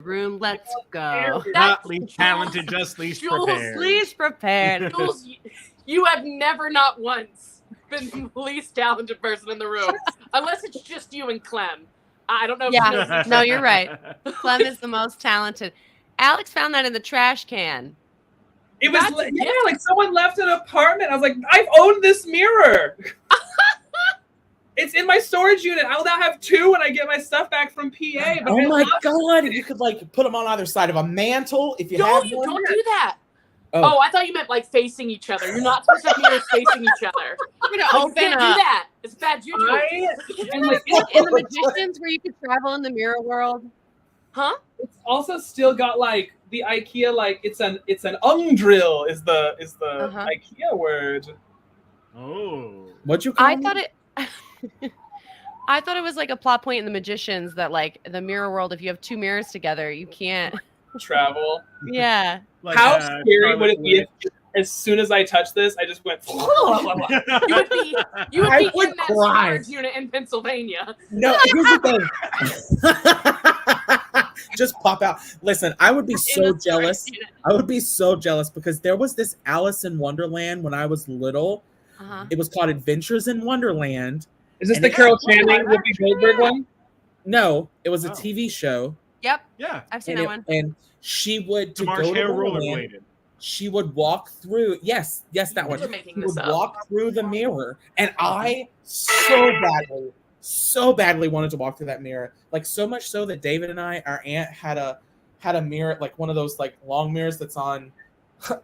room. Let's go. Not least talented, just least Jules, prepared. Least prepared. Jules, you have never, not once, been the least talented person in the room, unless it's just you and Clem. I don't know. If she knows Yeah, no, you're right. Clem is the most talented. Alex found that in the trash can. It was like someone left an apartment. I was like, I've owned this mirror. It's in my storage unit. I'll now have two when I get my stuff back from PA. But oh my god! You could like put them on either side of a mantle if you have one. Don't do that. Oh, I thought you meant like facing each other. You're not supposed to have mirrors facing each other. You can't do that. It's bad juju. In the Magicians, where you could travel in the mirror world. Huh? It's also still got like the IKEA, like it's an drill is the IKEA word. Oh, what'd you call I thought it. I thought it was like a plot point in the Magicians that like the mirror world, if you have two mirrors together, you can't travel. Yeah. Like, how scary would it be if as soon as I touch this, I just went. You would be in that storage unit in Pennsylvania. No, here's the thing. Just pop out. Listen, I would be so jealous. I would be so jealous because there was this Alice in Wonderland when I was little. It was called Adventures in Wonderland. Is this the Carol Channing, Whoopi Goldberg one? No, it was a TV show. Yep. Yeah. I've seen that one. And she would to go to Wonderland. She would walk through. Yes, that one. She would walk through the mirror, and I so badly wanted to walk through that mirror. Like so much so that David and I, our aunt had a mirror, like one of those like long mirrors that's on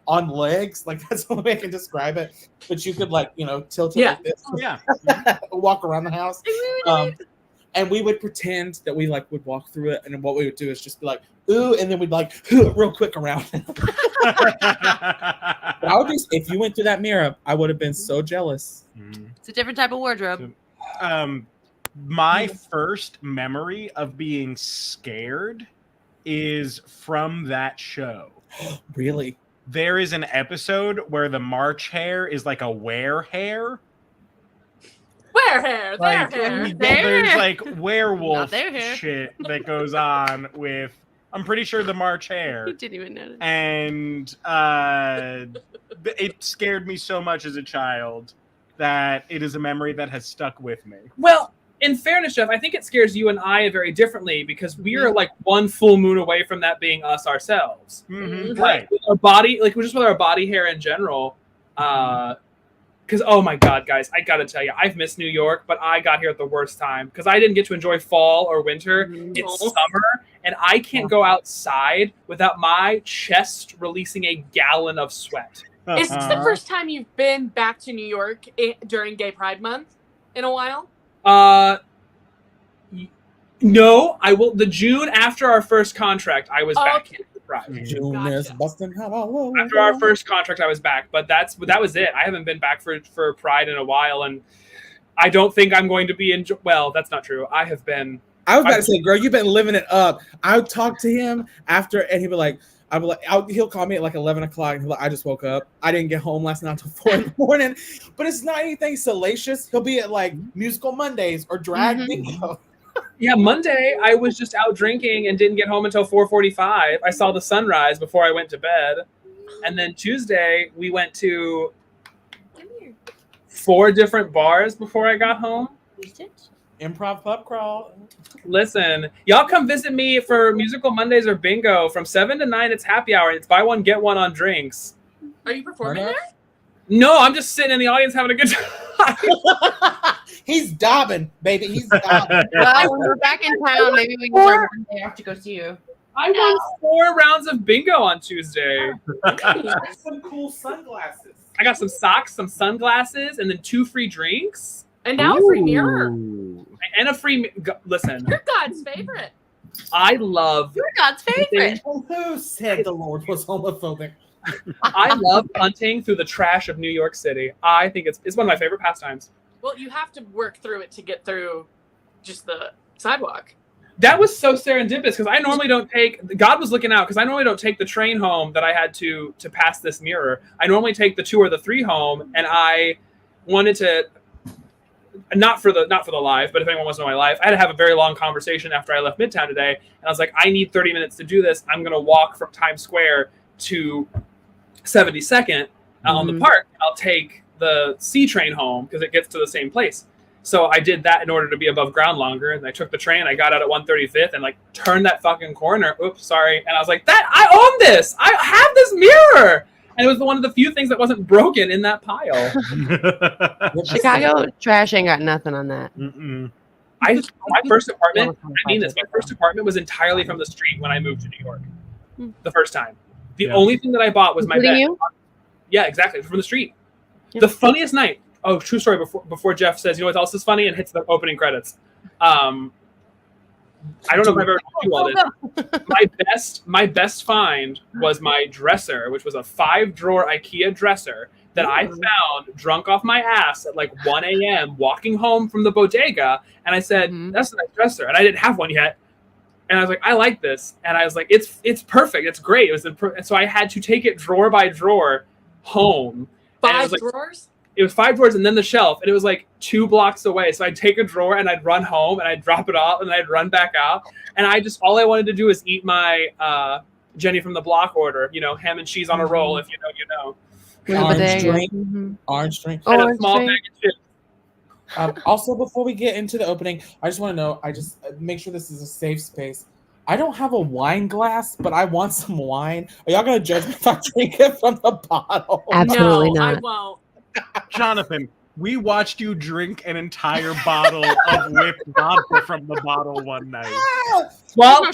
legs. Like that's the only way I can describe it. But you could like tilt it like this. Walk around the house. And we would pretend that we like would walk through it, and what we would do is just be like, ooh, and then we'd like real quick around. But I would be, if you went through that mirror, I would have been so jealous. It's a different type of wardrobe. My first memory of being scared is from that show. Really? There is an episode where the March hare is like a were-hare. Were-hare, like, hair. There's like werewolf shit that goes on with, I'm pretty sure, the March hare. You didn't even notice. And it scared me so much as a child that it is a memory that has stuck with me. Well, in fairness, Jeff, I think it scares you and I very differently because we are like one full moon away from that being us ourselves. Mm-hmm. Right. With our body, like just with our body hair in general. Because, oh my God, guys, I got to tell you, I've missed New York, but I got here at the worst time because I didn't get to enjoy fall or winter. It's summer, and I can't go outside without my chest releasing a gallon of sweat. Is this the first time you've been back to New York during Gay Pride Month in a while? No, I will. The June after our first contract, I was back here. June is busting after our first contract, I was back, but that was it. I haven't been back for Pride in a while, and I don't think I'm going to be well, that's not true. I have been. I was about to say, girl, you've been living it up. I would talk to him after, and he'd be like, he'll call me at like 11 o'clock, and he'll be like, I just woke up. I didn't get home last night until 4 in the morning, but it's not anything salacious. He'll be at like Musical Mondays or Drag Bingo. Yeah, Monday I was just out drinking and didn't get home until 4:45. I saw the sunrise before I went to bed. And then Tuesday we went to 4 different bars before I got home. Improv pub crawl. Listen, y'all come visit me for Musical Mondays or Bingo. From 7 to 9 it's happy hour. It's buy one get one on drinks. Are you performing there? No, I'm just sitting in the audience having a good time. He's dabbing, baby. He's dabbing. Well, when we're back in town, maybe we can go one day to go see you. I won 4 rounds of bingo on Tuesday. I got some cool sunglasses. I got some socks, some sunglasses, and then 2 free drinks. And now a free mirror. And a free... Listen. You're God's favorite. I love... You're God's favorite. Who said the Lord was homophobic? I love hunting through the trash of New York City. I think it's one of my favorite pastimes. Well, you have to work through it to get through just the sidewalk. That was so serendipitous because I normally don't take... God was looking out because I normally don't take the train home that I had to pass this mirror. I normally take the 2 or the 3 home, and I wanted to not for the live, but if anyone wants to know my life, I had to have a very long conversation after I left Midtown today, and I was like, I need 30 minutes to do this. I'm gonna walk from Times Square to 72nd on the park. I'll take the C train home because it gets to the same place. So I did that in order to be above ground longer, and I took the train. I got out at 135th and like turned that fucking corner. Oops, sorry. And I was like, "That I own this. I have this mirror." And it was one of the few things that wasn't broken in that pile. Chicago trash ain't got nothing on that. My first apartment. I mean this. My first apartment was entirely from the street when I moved to New York. The first time, the only thing that I bought was my bed. You? Yeah, exactly, from the street. Yeah. The funniest night. Oh, true story. Before Jeff says, you know what else is funny, and hits the opening credits. I don't know if I've ever told you all this. My best find was my dresser, which was a 5-drawer IKEA dresser that I found drunk off my ass at like 1 a.m. walking home from the bodega, and I said, "That's a nice dresser," and I didn't have one yet. And I was like, I like this, and I was like, it's perfect, it's great. It was so I had to take it drawer by drawer home. 5 drawers. It was 5 drawers and then the shelf, and it was like 2 blocks away. So I'd take a drawer and I'd run home and I'd drop it off and I'd run back out. And all I wanted to do was eat my Jenny from the Block order, ham and cheese on a roll. If you know, you know. Orange drink. Orange drink. And a small bag of chips. Also, before we get into the opening, I just want to know, make sure this is a safe space. I don't have a wine glass, but I want some wine. Are y'all going to judge me if I drink it from the bottle? Absolutely not. I won't. Jonathan, we watched you drink an entire bottle of whipped vodka from the bottle one night. While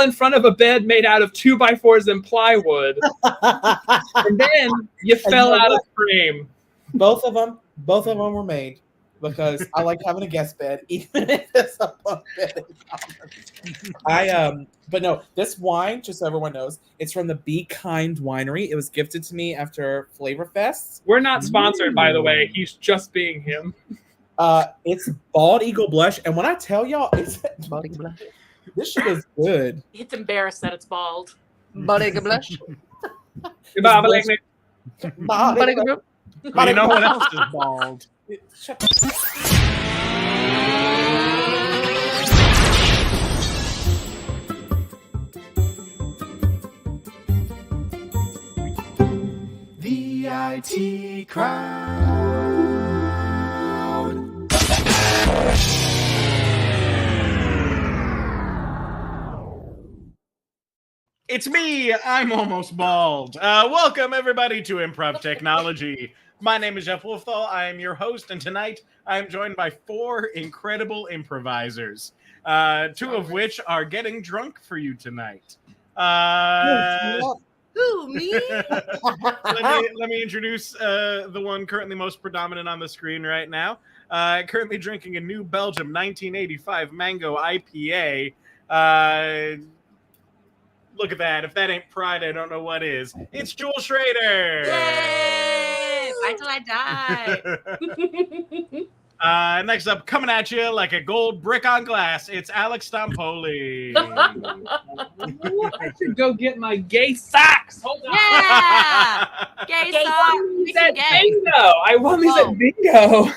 in front of a bed made out of 2x4s and plywood. And then you fell out of frame. Both of them were made because I like having a guest bed, even if it's a bunk bed. But no, this wine, just so everyone knows, it's from the Be Kind Winery. It was gifted to me after Flavor Fest. We're not sponsored, by the way. He's just being him. It's Bald Eagle Blush, and when I tell y'all, this shit is good. It's embarrassed that it's bald. Bald Eagle Blush. You know what else is bald? The IT crowd. It's me. I'm almost bald. Welcome, everybody, to Improv Technology. My name is Jeff Wolfthal. I am your host, and tonight I am joined by 4 incredible improvisers, 2 of which are getting drunk for you tonight. Who, me? let me introduce the one currently most predominant on the screen right now. Currently drinking a New Belgium 1985 Mango IPA. Look at that. If that ain't pride, I don't know what is. It's Jewel Schrader. Yay! Fight till I die. Next up, coming at you like a gold brick on glass, it's Alex Stampoli. I should go get my gay socks. Hold on. Yeah! Gay socks. Bingo. I won these at bingo.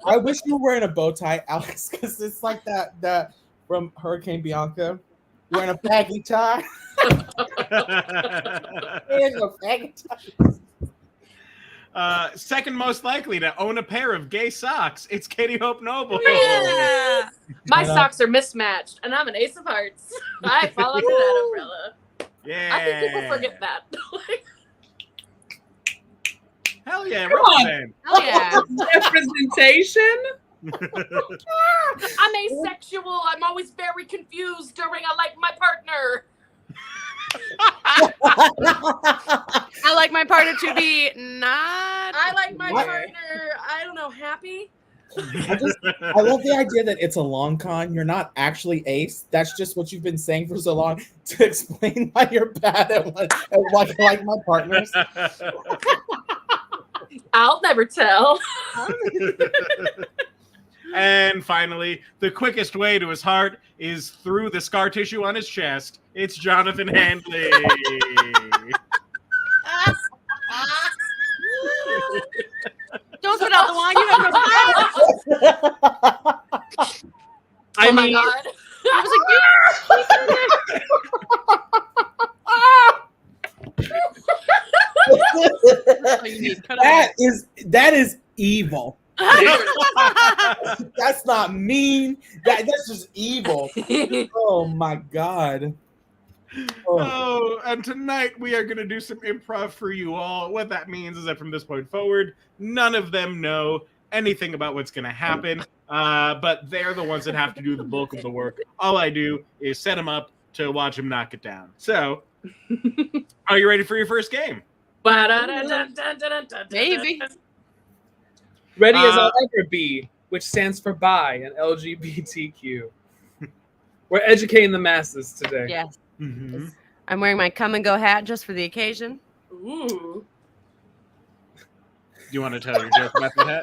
I wish you were wearing a bow tie, Alex, because it's like that from Hurricane Bianca. Wearing a baggy tie. Second most likely to own a pair of gay socks, it's Katie Hope Noble. Yeah. My socks are mismatched, and I'm an ace of hearts. I fall under that umbrella. Yeah. I think people forget that. Hell yeah. Come on. Hell yeah. Representation? I'm asexual. I'm always very confused during I like my partner. I like my partner to be not. I like my partner, I don't know, happy. I love the idea that it's a long con. You're not actually ace. That's just what you've been saying for so long to explain why you're bad at like my partners. I'll never tell. And finally, the quickest way to his heart is through the scar tissue on his chest. It's Jonathan Handley. Don't spit out the wine. You have no glass. I my mean, God. It was all you need. Cut it that is evil. out. That's not mean. That's just evil. Oh my god. Oh, and tonight we are going to do some improv for you all. What that means is that from this point forward, none of them know anything about what's going to happen, but they're the ones that have to do the bulk of the work. All I do is set them up to watch them knock it down. So, are you ready for your first game? Maybe. ready as I'll ever be, which stands for bi and LGBTQ. We're educating the masses today. Yes. Mm-hmm. I'm wearing my come and go hat just for the occasion. Ooh. Do you want to tell your joke about the hat?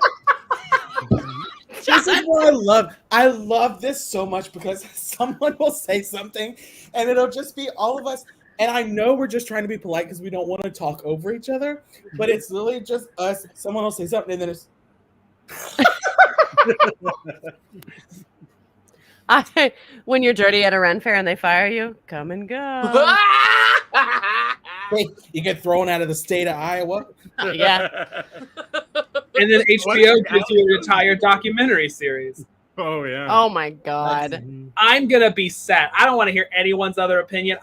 This is what I love. I love this so much because someone will say something and it'll just be all of us. And I know we're just trying to be polite because we don't want to talk over each other, but it's literally just us. Someone will say something and then it's. When you're dirty at a Ren fair and they fire you, come and go. Hey, you get thrown out of the state of Iowa. Yeah. And then HBO gives you an entire documentary series. Oh, yeah. Oh my God. I'm gonna be sad. I don't want to hear anyone's other opinion.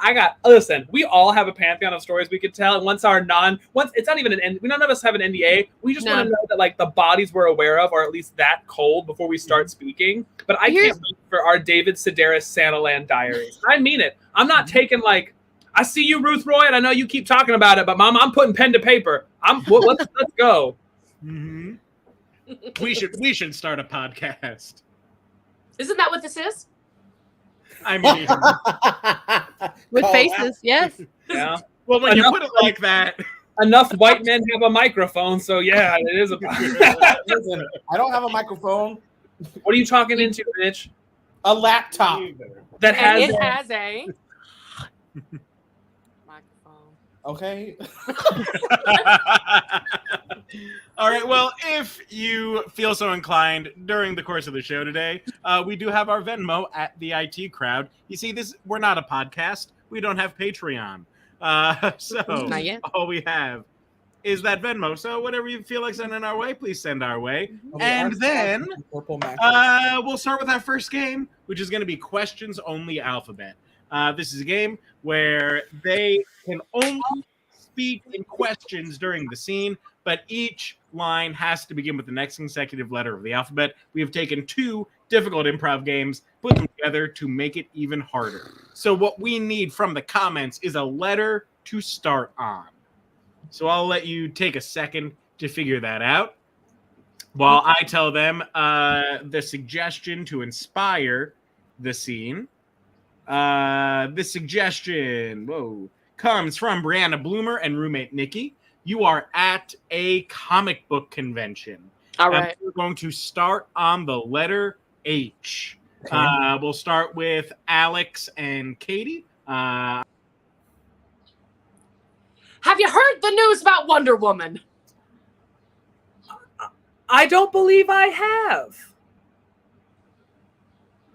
Listen, we all have a pantheon of stories we could tell, and once it's not even we none of us have an NDA. We just want to know that like the bodies we're aware of are at least that cold before we start speaking. But I can't wait for our David Sedaris Santaland diaries. I mean it. I'm not taking like I see you, Ruth Roy, and I know you keep talking about it, but Mom, I'm putting pen to paper. Let's go. Mm-hmm. We should start a podcast. Isn't that what this is? I mean, With Call faces, out. yes. Yeah. well, when you put it like that, Enough white men have a microphone, so yeah, it is a. Listen, I don't have a microphone. What are you talking into, bitch? A laptop. That And has it has a microphone. Okay. all right. Well, if you feel so inclined during the course of the show today, we do have our Venmo at the IT Crowd. You see, we're not a podcast. We don't have Patreon. So Not yet. all we have is that Venmo. So whatever you feel like sending our way, please send our way. Okay, And then purple mattress. we'll start with our first game, which is going to be Questions Only Alphabet. This is a game where they can only speak in questions during the scene, but each line has to begin with the next consecutive letter of the alphabet. We have taken two difficult improv games, put them together to make it even harder. So what we need from the comments is a letter to start on. So I'll let you take a second to figure that out while I tell them the suggestion to inspire the scene. This suggestion, comes from Brianna Bloomer and roommate Nikki. You are at a comic book convention. All right. We're going to start on the letter H. Okay. We'll start with Alex and Katie. Have you heard the news about Wonder Woman? I don't believe I have.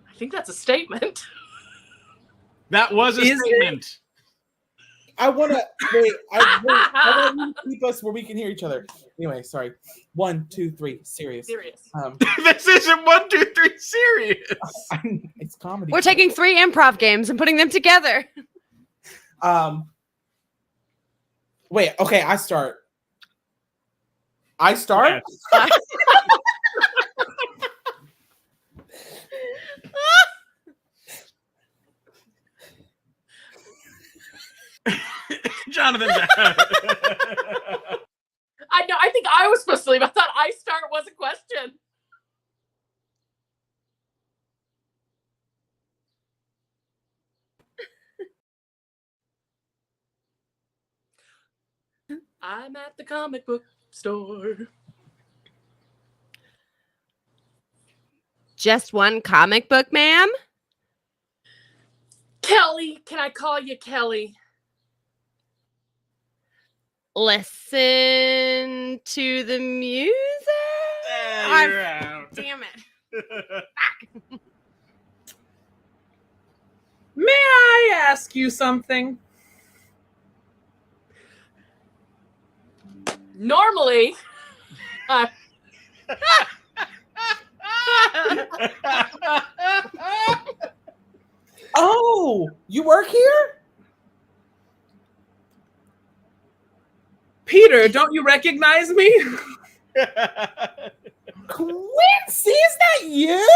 I think that's a statement. That was a Is statement. I want to wait. I want you to keep us where we can hear each other. Anyway, sorry. 1, 2, 3. Serious. Serious. This isn't 1, 2, 3 serious. It's comedy. We're taking 3 improv games and putting them together. Wait. Okay. I start. Yes. Jonathan's out. I know. I think I was supposed to leave. I thought I start was a question. I'm at the comic book store. Just one comic book, ma'am? Kelly, can I call you Kelly? Listen to the music? You're out. Damn it. May I ask you something? Normally, Oh, you work here? Peter, don't you recognize me? Quincy, is that you?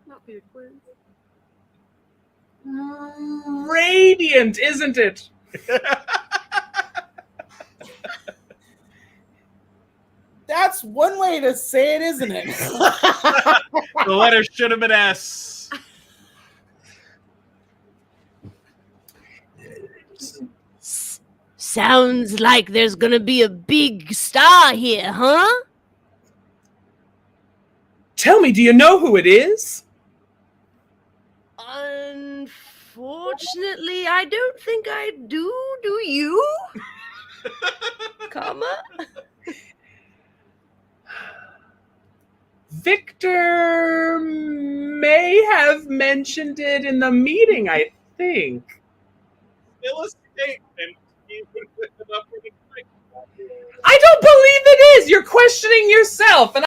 not Peter Quinn. Radiant, isn't it? That's one way to say it, isn't it? The letter should have been S. Sounds like there's gonna be a big star here, huh? Tell me, do you know who it is? Unfortunately, I don't think I do. Do you? Comma? Victor may have mentioned it in the meeting, I think. Still a statement. I don't believe it is! You're questioning yourself! And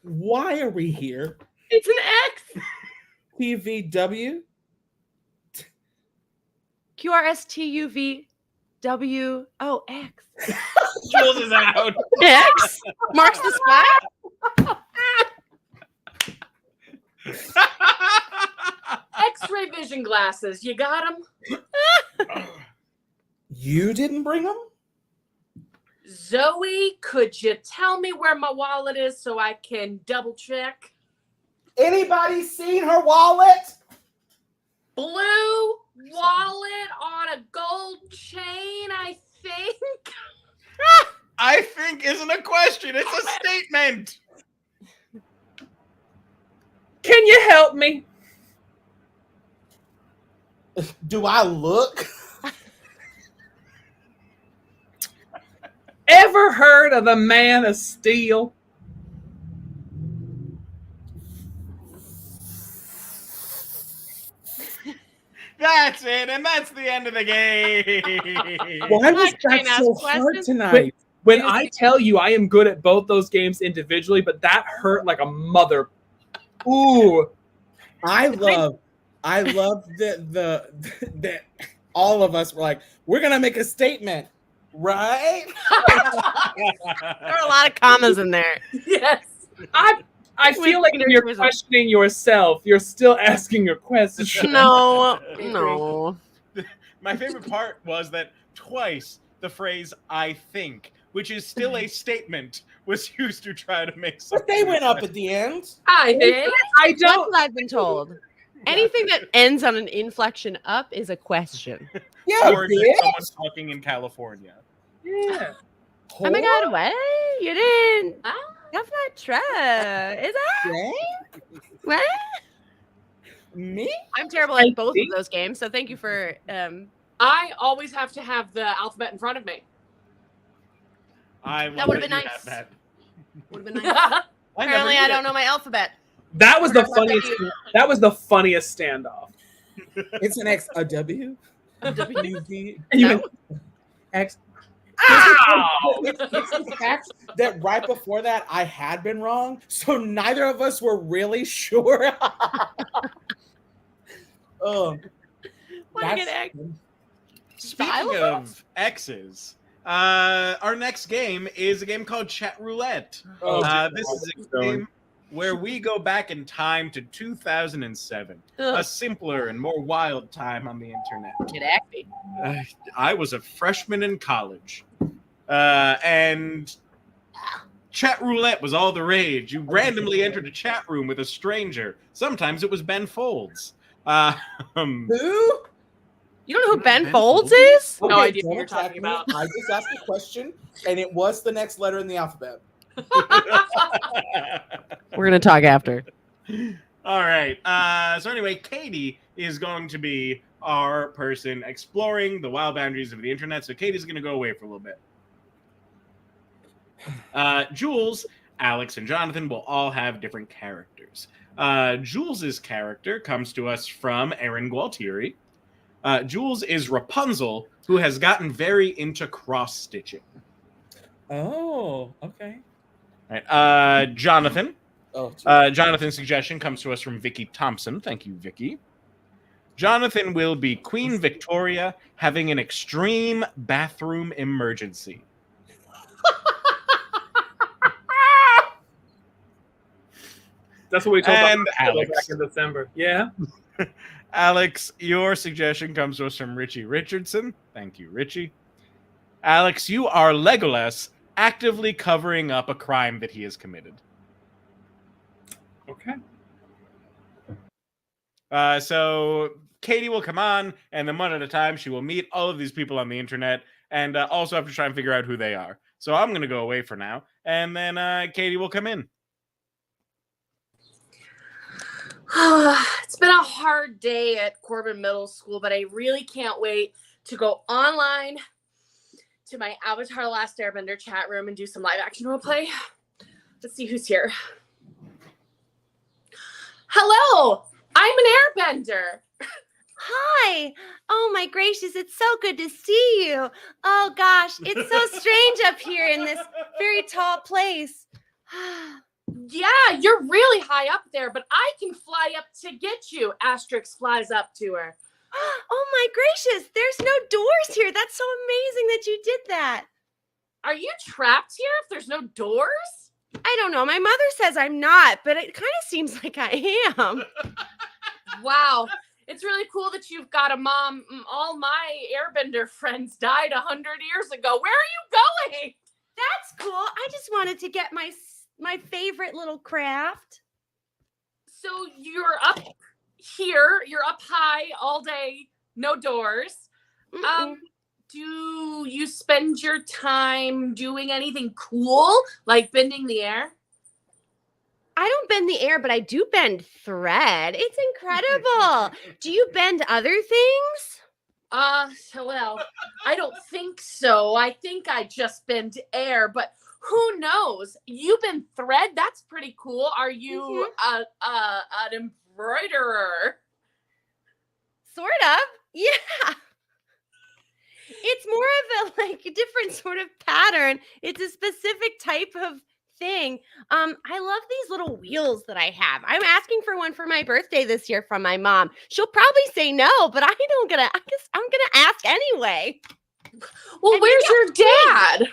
Why are we here? It's an X. PVW? QRSTUV W X. Jules is out. X marks the spot. X-ray vision glasses. You got them? You didn't bring them? Zoe, could you tell me where my wallet is so I can double check? Anybody seen her wallet? Blue wallet on a gold chain, I think. I think isn't a question. It's a statement. can you help me? Do I look? Ever heard of the Man of Steel? That's it, and that's the end of the game. Why was Can I that so ask hard questions? tonight? When I tell you I am good at both those games individually, but that hurt like a mother. Ooh. I love that all of us were like, we're gonna make a statement, right? There are a lot of commas in there. Yes. I feel like when you're questioning yourself, you're still asking a question. No, no. My favorite part was that twice the phrase "I think," which is still a statement, was used to try to make something. But they went up at the end. I think. I That's don't. what I've been told. Anything that ends on an inflection up is a question. Yeah, Or is it someone talking in California? Yeah. Oh my god, what? You didn't. That's not true. Is that? What? Me? I'm terrible at both of those games, so thank you for I always have to have the alphabet in front of me. I love That would've that been you nice. have that. would have been nice. Apparently I don't know my alphabet. That was the Or not funniest. W. That was the funniest standoff. It's an X, a W, A W. U, V. And you No. went, X. It's the fact that right before that I had been wrong, so neither of us were really sure. Want to get X? Speaking of X's, our next game is a game called Chat Roulette. This is a game where we go back in time to 2007, a simpler and more wild time on the internet. Get acting. I was a freshman in college, and Chat Roulette was all the rage. You randomly entered a chat room with a stranger. Sometimes it was Ben Folds. Who? You don't know who Ben Folds is? No idea what don't you're attack talking me. about. I just asked a question, and it was the next letter in the alphabet. We're gonna talk after. All right. So anyway, Katie is going to be our person exploring the wild boundaries of the internet. So Katie's going to go away for a little bit. Jules, Alex, and Jonathan will all have different characters. Jules's character comes to us from Erin Gualtieri. Jules is Rapunzel, who has gotten very into cross-stitching. Oh, okay. Right. Jonathan. Oh, Jonathan's suggestion comes to us from Vicky Thompson. Thank you, Vicky. Jonathan will be Queen Victoria having an extreme bathroom emergency. That's what we told And Alex Alex. back in December. Yeah. Alex, your suggestion comes to us from Richie Richardson. Thank you, Richie. Alex, you are Legolas actively covering up a crime that he has committed. Okay. So Katie will come on, and then one at a time, she will meet all of these people on the internet, and also have to try and figure out who they are. So I'm going to go away for now, and then Katie will come in. It's been a hard day at Corbin Middle School, but I really can't wait to go online to my Avatar The Last Airbender chat room and do some live action roleplay. Let's see who's here. Hello, I'm an airbender. Hi. Oh my gracious, it's so good to see you. Oh gosh, it's so strange up here in this very tall place. Yeah, you're really high up there, but I can fly up to get you. Asterix flies up to her. Oh my gracious, there's no doors here. That's so amazing that you did that. Are you trapped here if there's no doors? I don't know. My mother says I'm not, but it kind of seems like I am. Wow. It's really cool that you've got a mom. All my airbender friends died 100 years ago. Where are you going? That's cool. I just wanted to get my favorite little craft. So you're up here. You're up high all day. No doors. Do you spend your time doing anything cool, like bending the air? I don't bend the air, but I do bend thread. It's incredible. Do you bend other things? Well, I don't think so. I think I just bend air, but who knows? You bend thread? That's pretty cool. Are you an embroiderer? Sort of. Yeah. It's more of a different sort of pattern. It's a specific type of thing. I love these little wheels that I have. I'm asking for one for my birthday this year from my mom. She'll probably say no, but I guess I'm gonna ask anyway. Well, And where's your dad?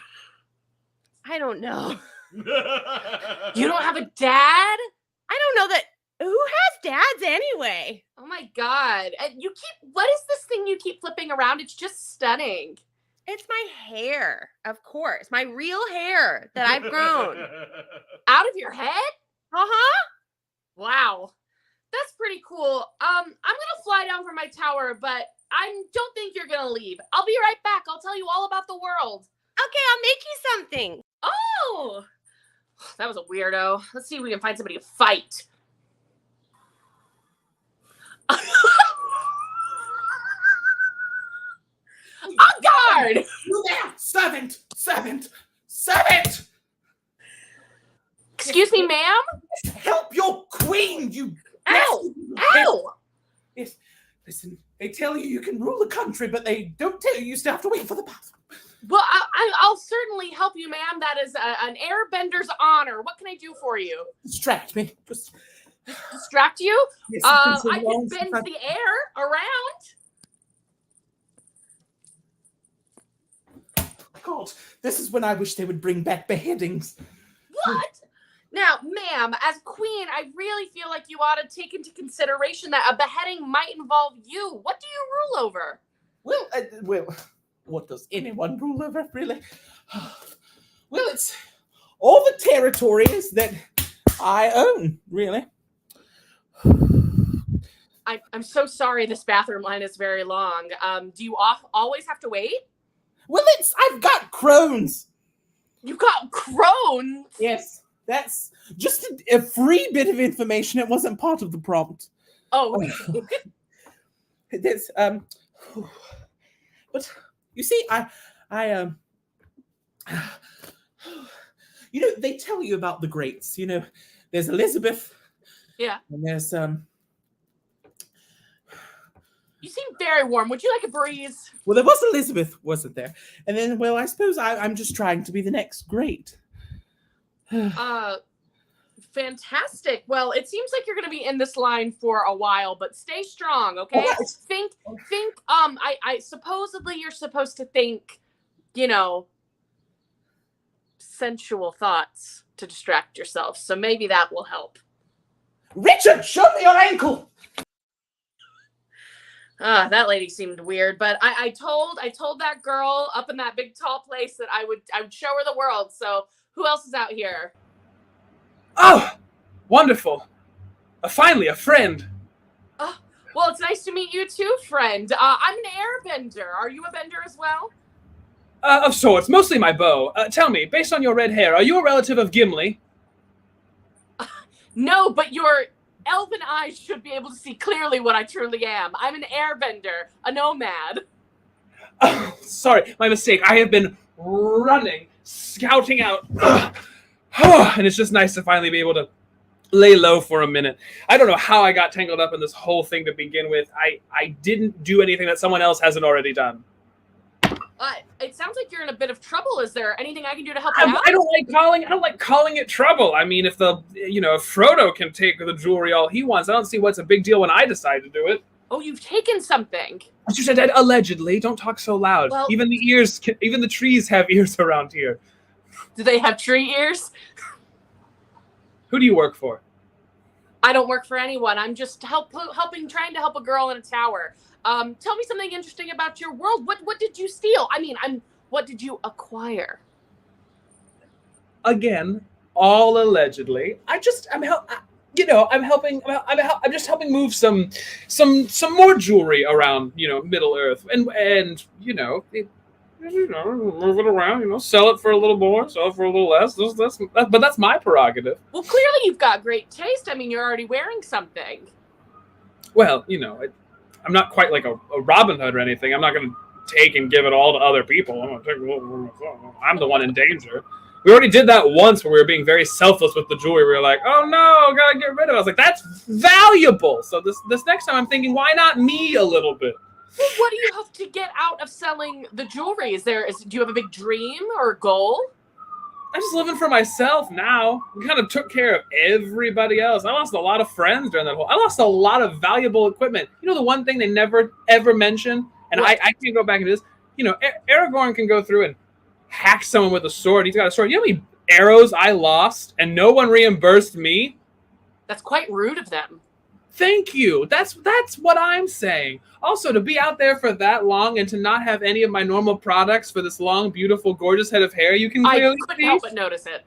I don't know. You don't have a dad? I don't know that. Who has dads anyway? Oh my God. And what is this thing you keep flipping around? It's just stunning. It's my hair, of course. My real hair that I've grown. Out of your head? Uh-huh. Wow. That's pretty cool. I'm gonna fly down from my tower, but I don't think you're gonna leave. I'll be right back. I'll tell you all about the world. Okay, I'll make you something. Oh! That was a weirdo. Let's see if we can find somebody to fight. On guard! You there! Servant! Excuse me, ma'am? Help your queen, you... Ow! Ow! Yes. Listen, they tell you can rule the country, but they don't tell you still have to wait for the bathroom. Well, I'll certainly help you, ma'am. That is an airbender's honor. What can I do for you? Distract me. Just... Distract you? Yes, I can bend the air around. God, this is when I wish they would bring back beheadings. What? Now, ma'am, as queen, I really feel like you ought to take into consideration that a beheading might involve you. What do you rule over? Well, what does anyone rule over, really? Well, it's all the territories that I own, really. I'm so sorry this bathroom line is very long. Do you always have to wait? Well, I've got crones. You've got crones? Yes, that's just a free bit of information. It wasn't part of the prompt. Oh. There's but you see, I you know, they tell you about the greats. You know, there's Elizabeth. Yeah. And there's You seem very warm. Would you like a breeze? well, there was Elizabeth, wasn't there? And then, well, I suppose I'm just trying to be the next great. Fantastic. Well, it seems like you're going to be in this line for a while, but stay strong, okay? Oh, Think. I supposedly you're supposed to think, you know, sensual thoughts to distract yourself. So maybe that will help. Richard, show me your ankle. That lady seemed weird, but I told that girl up in that big tall place that I would show her the world. So who else is out here? Oh, wonderful. Finally, a friend. Well, it's nice to meet you too, friend. I'm an airbender. Are you a bender as well? Of sorts, mostly my bow. Tell me, based on your red hair, are you a relative of Gimli? No, but your elven eyes should be able to see clearly what I truly am. I'm an airbender, a nomad. Oh, sorry, my mistake. I have been running, scouting out. And it's just nice to finally be able to lay low for a minute. I don't know how I got tangled up in this whole thing to begin with. I didn't do anything that someone else hasn't already done. It sounds like you're in a bit of trouble. Is there anything I can do to help you out? I don't like calling it trouble. I mean, if Frodo can take the jewelry all he wants, I don't see what's a big deal when I decide to do it. Oh, you've taken something. As you said, allegedly. Don't talk so loud. Well, even the trees have ears around here. Do they have tree ears? Who do you work for? I don't work for anyone. I'm just trying to help a girl in a tower. Tell me something interesting about your world. What did you steal? I mean, what did you acquire? Again, all allegedly. I'm just helping move some more jewelry around, Middle Earth, and move it around, sell it for a little more, sell it for a little less. But that's my prerogative. Well, clearly you've got great taste. I mean, you're already wearing something. Well, I'm not quite like a Robin Hood or anything. I'm not going to take and give it all to other people. I'm going to take a little for myself. I'm the one in danger. We already did that once where we were being very selfless with the jewelry. We were like, oh no, gotta get rid of it. I was like, that's valuable. So this next time I'm thinking, why not me a little bit? Well, what do you hope to get out of selling the jewelry? Do you have a big dream or goal? I'm just living for myself now. I kind of took care of everybody else. I lost a lot of friends during that I lost a lot of valuable equipment. The one thing they never, ever mention, and I can't go back into this, Aragorn can go through and hack someone with a sword. He's got a sword. You know how many arrows I lost and no one reimbursed me? That's quite rude of them. Thank you. That's what I'm saying. Also, to be out there for that long and to not have any of my normal products for this long, beautiful, gorgeous head of hair, you can clearly I couldn't help but notice it.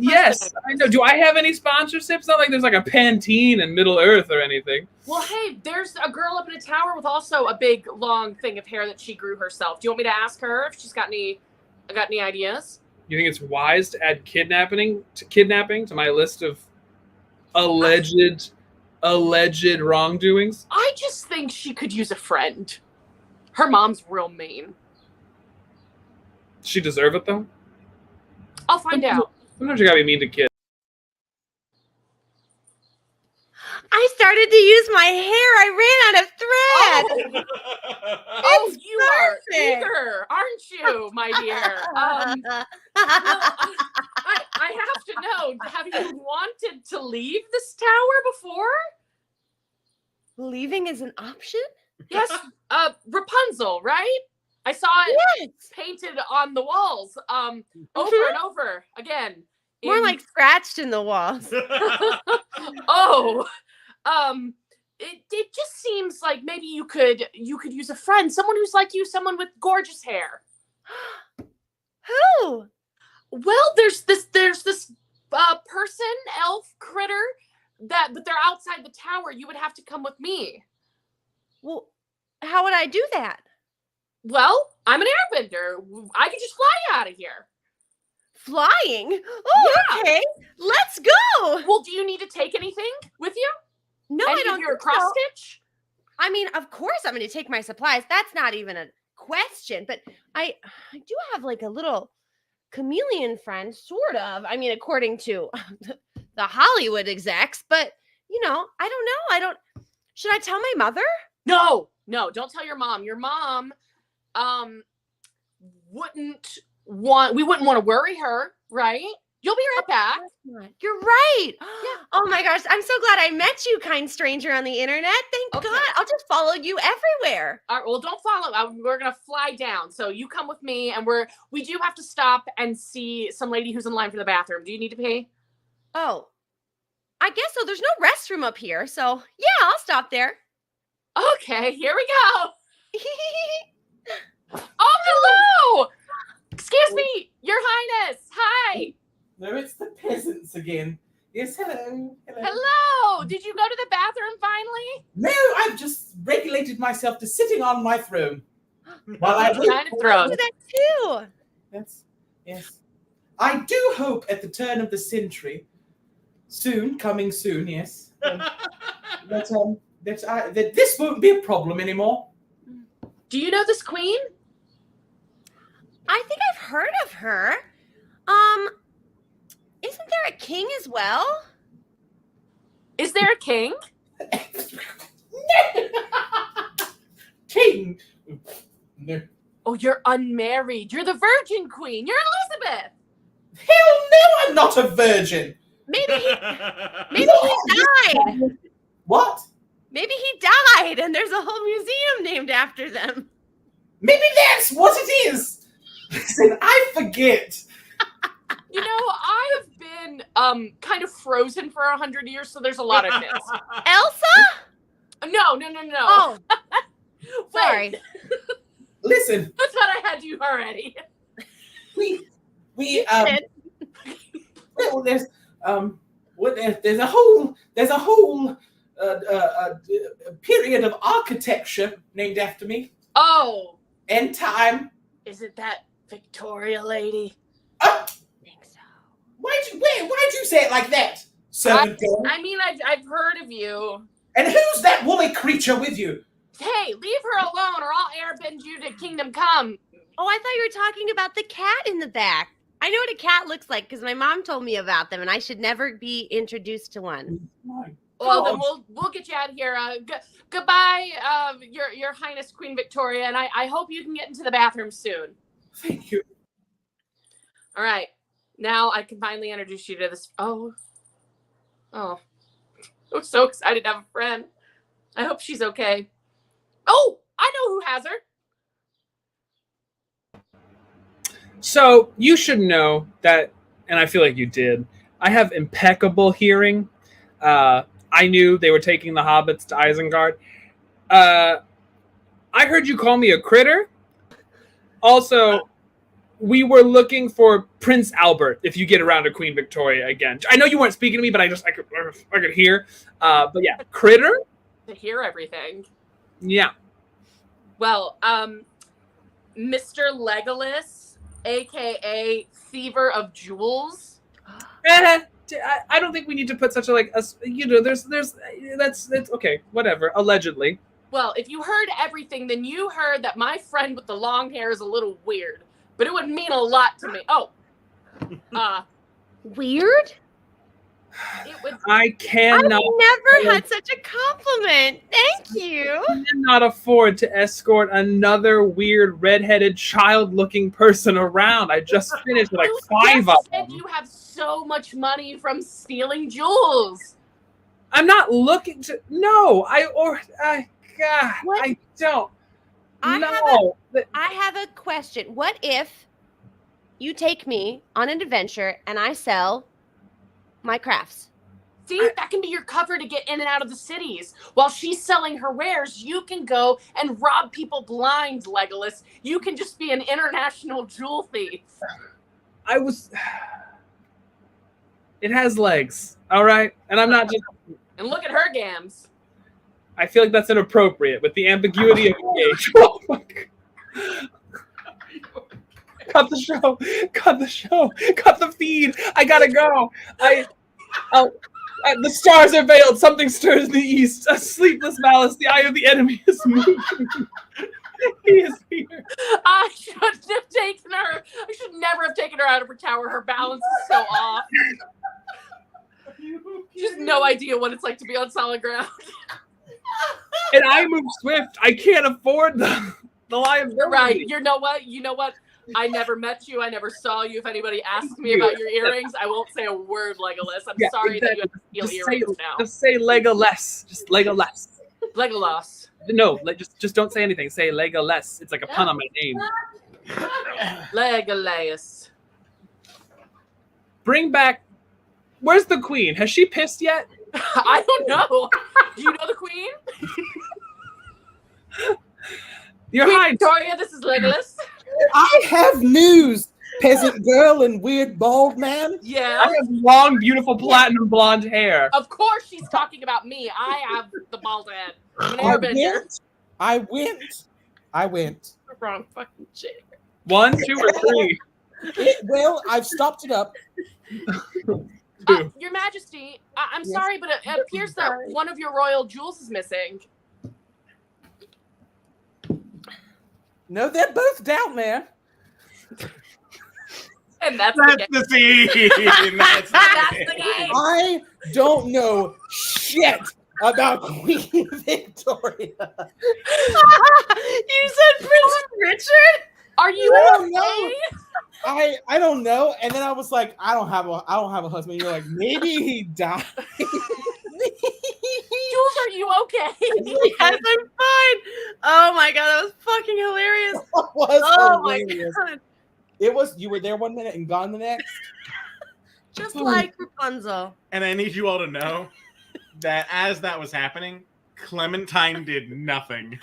Yes, I know. Do I have any sponsorships? Not like there's like a Pantene in Middle Earth or anything. Well, hey, there's a girl up in a tower with also a big, long thing of hair that she grew herself. Do you want me to ask her if she's got any ideas? You think it's wise to add kidnapping to my list of alleged wrongdoings? I just think she could use a friend. Her mom's real mean. Does she deserve it though? I'll find out. Sometimes you gotta be mean to kids. I started to use my hair. I ran out of thread. Oh, you are perfect. eager, aren't you, my dear? I have to know, have you wanted to leave this tower before? Leaving is an option? Yes, Rapunzel, right? I saw it painted on the walls over and over again. More like scratched in the walls. Oh, it just seems like maybe you could use a friend, someone who's like you, someone with gorgeous hair. Who? Well, there's this person, elf, critter, but they're outside the tower. You would have to come with me. Well, how would I do that? Well, I'm an airbender. I could just fly out of here. Flying? Oh, Yeah. Okay. Let's go. Well, do you need to take anything with you? No, Any I don't of your think cross so. stitch? I mean, of course I'm going to take my supplies. That's not even a question. But I do have like a little chameleon friend, sort of. I mean, according to the Hollywood execs. But I don't know. Should I tell my mother? No, don't tell your mom. Your mom, wouldn't want to worry her, right? You'll be right back. You're right. Yeah. Oh my gosh. I'm so glad I met you, kind stranger on the internet. Thank God. I'll just follow you everywhere. All right, well, don't follow. We're going to fly down. So you come with me, and we do have to stop and see some lady who's in line for the bathroom. Do you need to pee? Oh, I guess so. There's no restroom up here. So yeah, I'll stop there. Okay, here we go. Oh, hello. Excuse me, Your Highness. Hi. No, it's the peasants again. Yes, hello. Hello. Did you go to the bathroom finally? No, I've just regulated myself to sitting on my throne. While I wait. Kind of throne. Do that too. Yes. I do hope at the turn of the century, coming soon, yes, that this won't be a problem anymore. Do you know this queen? I think I've heard of her. Isn't there a king as well? Is there a king? King? No. Oh, you're unmarried. You're the virgin queen. You're Elizabeth. Hell no, I'm not a virgin. Maybe he died. What? Maybe he died and there's a whole museum named after them. Maybe that's what it is. Listen, I forget. You know, I've been kind of frozen for 100 years, so there's a lot of this. Elsa? No. Oh, sorry. Listen. I thought I had you already. We did. well, there's a whole period of architecture named after me. Oh. And time. Is it that Victoria lady? I think so. Why'd you say it like that? Servant girl? I mean, I've heard of you. And who's that woolly creature with you? Hey, leave her alone or I'll airbend you to Kingdom Come. Oh, I thought you were talking about the cat in the back. I know what a cat looks like because my mom told me about them and I should never be introduced to one. Well, then we'll get you out of here. Goodbye, your Highness Queen Victoria, and I hope you can get into the bathroom soon. Thank you. All right. Now I can finally introduce you to this. Oh. I'm so excited to have a friend. I hope she's okay. Oh, I know who has her. So you should know that, and I feel like you did, I have impeccable hearing. I knew they were taking the hobbits to Isengard. I heard you call me a critter. Also, we were looking for Prince Albert, if you get around to Queen Victoria again. I know you weren't speaking to me, but I could hear. But yeah, critter? To hear everything. Yeah. Well, Mr. Legolas, a.k.a. Thiever of Jewels. I don't think we need to put such a that's okay, whatever, allegedly. Well, if you heard everything, then you heard that my friend with the long hair is a little weird, but it would mean a lot to me. Oh, weird? It would. I cannot. I've never had such a compliment. Thank you. I cannot afford to escort another weird, redheaded, child-looking person around. I just finished like 5 of them. You have so much money from stealing jewels. I'm not looking to. No, I don't. I have a question. What if you take me on an adventure and I sell my crafts? See, that can be your cover to get in and out of the cities. While she's selling her wares, you can go and rob people blind, Legolas. You can just be an international jewel thief. It has legs, all right? And I'm not just... And look at her gams. I feel like that's inappropriate with the ambiguity of the age. Oh, fuck. Cut the show. Cut the feed. I gotta go. The stars are veiled. Something stirs in the east. A sleepless malice. The eye of the enemy is moving. He is here. I shouldn't have taken her. I should never have taken her out of her tower. Her balance is so off. She has no idea what it's like to be on solid ground. And I move swift. I can't afford the liability. You're right. You know what? I never met you. I never saw you. If anybody asks me about your earrings, I won't say a word, Legolas. I'm sorry that you have to steal earrings now. Just say Legolas. Just Legolas. Legolas. No, just don't say anything. Say Legolas. It's like a pun on my name. Legolas. Bring back. Where's the queen? Has she pissed yet? I don't know. Do you know the queen? Your Queen Highness. Victoria, this is Legolas. I have news, peasant girl and weird bald man. Yeah. I have long, beautiful, platinum blonde hair. Of course she's talking about me. I have the bald head. I'm an I airbender. went. Wrong fucking shit. 1, 2, or 3? Well, I've stopped it up. Your Majesty, I'm sorry, but it appears that one of your royal jewels is missing. No, they're both down there. And that's the scene. That's the game. I don't know shit about Queen Victoria. You said Prince Richard? Are you I don't okay? know. I don't know. And then I was like, I don't have a husband. You're like, maybe he died. Jules, are you okay? Yes, I'm fine. Oh my god, that was fucking hilarious. Hilarious. My god. It was, you were there 1 minute and gone the next. Just like Rapunzel. And I need you all to know that as that was happening, Clementine did nothing.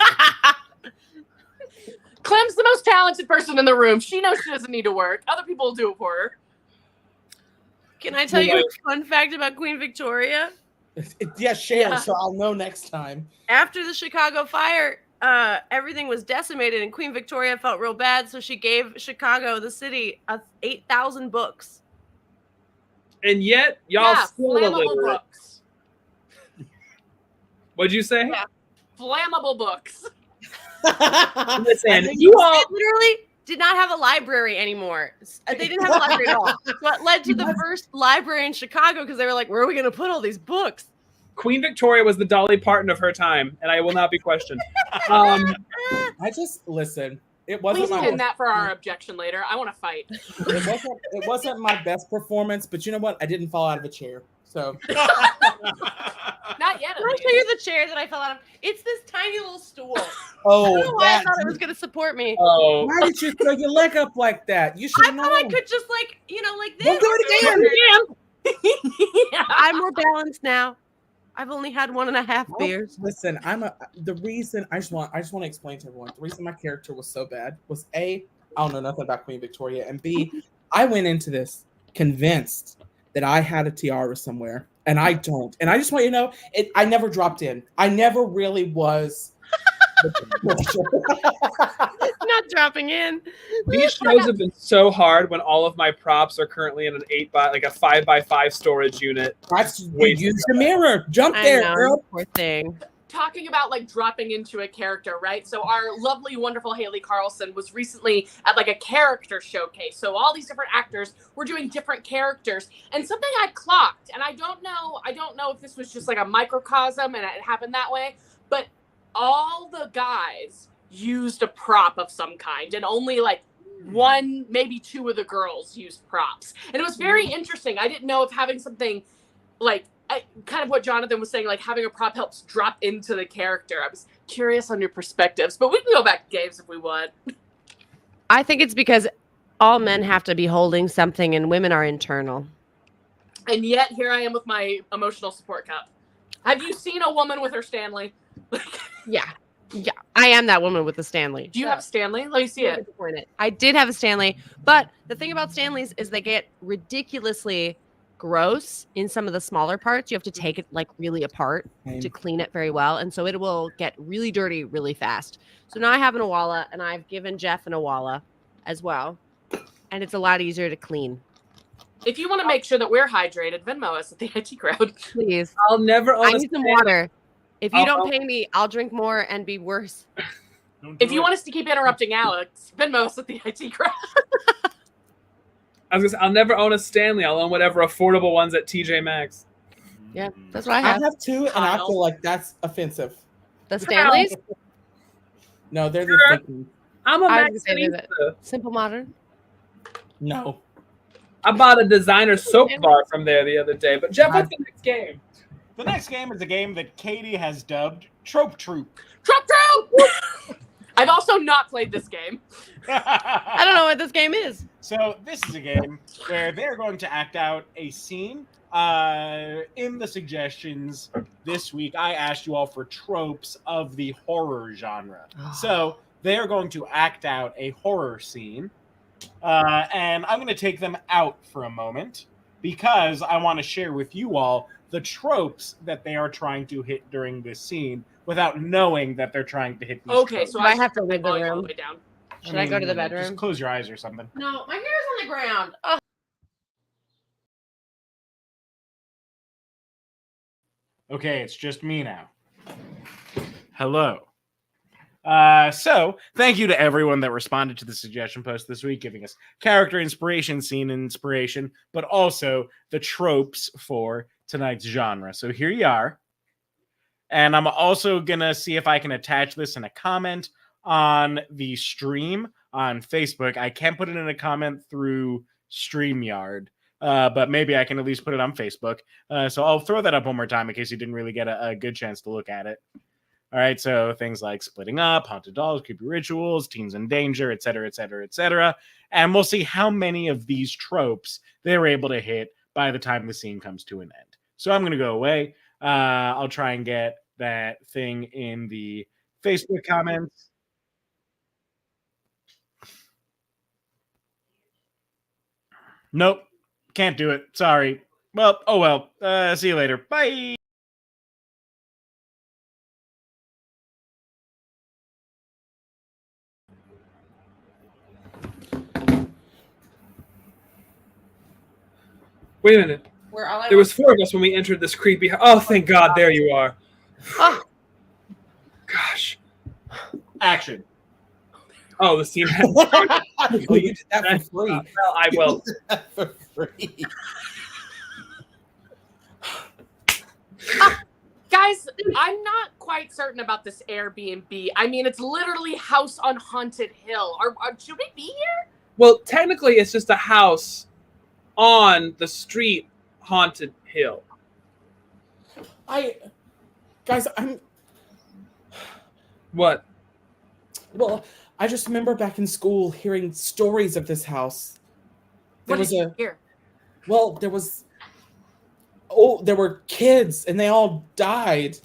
Clem's the most talented person in the room. She knows she doesn't need to work. Other people will do it for her. Can I tell you a fun fact about Queen Victoria? Yeah, share, Yeah. so I'll know next time. After the Chicago fire, everything was decimated, and Queen Victoria felt real bad, so she gave Chicago, the city, 8,000 books. And yet, y'all still flammable illiterate. books. What'd you say? Yeah. Flammable books. Listen, you all. They literally did not have a library anymore. They didn't have a library at all. So it led to the first library in Chicago because they were like, where are we going to put all these books? Queen Victoria was the Dolly Parton of her time, and I will not be questioned. I just listen. It wasn't Please pin that for our objection later. I want to fight. It wasn't my best performance, but you know what? I didn't fall out of a chair. So Not yet. Can I show you the chair that I fell out of? It's this tiny little stool. I don't know why I thought it was going to support me. Oh, why did you throw your leg up like that? You should I have thought I known. could just like this. Well, do it again. Yeah. I'm more balanced now. I've only had 1.5 beers. Listen, the reason I just want to explain to everyone the reason my character was so bad was A, I don't know nothing about Queen Victoria, and B, I went into this convinced that I had a tiara somewhere, and I don't. And I just want you to know, I never dropped in. I never really was. Not dropping in. these shows have been so hard when all of my props are currently in an 5x5 storage unit. Use the mirror. Jump there, girl. Poor thing. Talking about like dropping into a character, right? So our lovely, wonderful Haley Carlson was recently at like a character showcase. So all these different actors were doing different characters, and something I clocked, and I don't know if this was just like a microcosm and it happened that way, but all the guys used a prop of some kind, and only like one, maybe two of the girls used props, and it was very interesting. I didn't know if having something like kind of what Jonathan was saying, like having a prop helps drop into the character. I was curious on your perspectives, but we can go back to games if we want. I think it's because all men have to be holding something and women are internal. And yet here I am with my emotional support cup. Have you seen a woman with her Stanley? Yeah. I am that woman with the Stanley. Do you have Stanley? Let me see it. I did have a Stanley, but the thing about Stanleys is they get ridiculously gross in some of the smaller parts. You have to take it like really apart to clean it very well, and so it will get really dirty really fast. So now I have an Awala, and I've given Jeff an Awala as well, and it's a lot easier to clean. If you want to make sure that we're hydrated, Venmo us at the IT crowd. Please. I'll never own I a need some Stanley. water. If you I'll- don't pay me, I'll drink more and be worse. If you want us to keep interrupting Alex, Venmo us at the IT crowd. I was gonna say, I'll never own a Stanley. I'll own whatever affordable ones at TJ Maxx. Yeah, that's what I I have. have two, and I Kyle. feel like that's offensive. The Stanleys? No, they're the Sure. fake ones. I'm a I was Max gonna say that. Finista. Simple Modern. No. I bought a designer soap bar from there the other day. But Jeff, what's the next game? The next game is a game that Katie has dubbed Trope Troop. Troop! I've also not played this game. I don't know what this game is. So this is a game where they're going to act out a scene. In the suggestions this week, I asked you all for tropes of the horror genre. So they're going to act out a horror scene. And I'm going to take them out for a moment because I want to share with you all the tropes that they are trying to hit during this scene without knowing that they're trying to hit these Okay, tropes. so Do I have to leave the all the room? way down. Should I go to the Just bedroom? close your eyes or something. No, my hair's on the ground. Oh. Okay, it's just me now. Hello. So thank you to everyone that responded to the suggestion post this week, giving us character inspiration, scene inspiration, but also the tropes for tonight's genre. So here you are. And I'm also gonna see if I can attach this in a comment on the stream on Facebook. I can't put it in a comment through StreamYard, but maybe I can at least put it on Facebook. So I'll throw that up one more time in case you didn't really get a good chance to look at it. All right, so things like splitting up, haunted dolls, creepy rituals, teens in danger, et cetera, et cetera, et cetera. And we'll see how many of these tropes they're able to hit by the time the scene comes to an end. So I'm going to go away. I'll try and get that thing in the Facebook comments. Nope, can't do it. Sorry. Well, oh well. See you later. Bye. Wait a minute. Where all I There was 4 of us when we entered this creepy. Oh, thank God! There you are. Oh, Gosh. Action. Oh, the scene. Well, you did that for free. Well, I will. You did that for free. Guys, I'm not quite certain about this Airbnb. I mean, it's literally House on Haunted Hill. Should we be here? Well, technically, it's just a house on the street Haunted Hill. Guys, I'm. What? Well, I just remember back in school hearing stories of this house. There What was did you hear? Well, there were kids and they all died.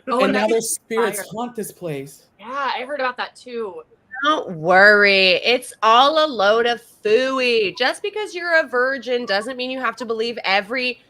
Oh, and now that their was spirits fire. haunt this place. Yeah, I heard about that too. don't worry. It's all a load of phooey. Just because you're a virgin doesn't mean you have to believe every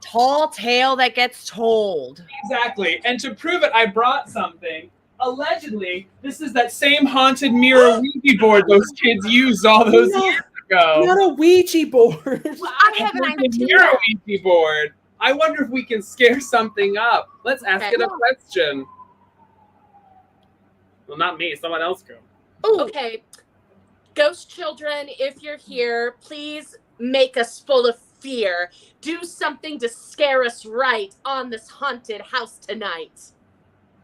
tall tale that gets told. Exactly. And to prove it, I brought something. Allegedly, this is that same haunted mirror Ouija board those kids used all those years ago. Not a Ouija board. Well, I have an It's a idea. mirror Ouija board. I wonder if we can scare something up. Let's ask Okay. it a question. Well, not me. Someone else go. Okay. Ghost children, if you're here, please make us full of fear. Do something to scare us right on this haunted house tonight.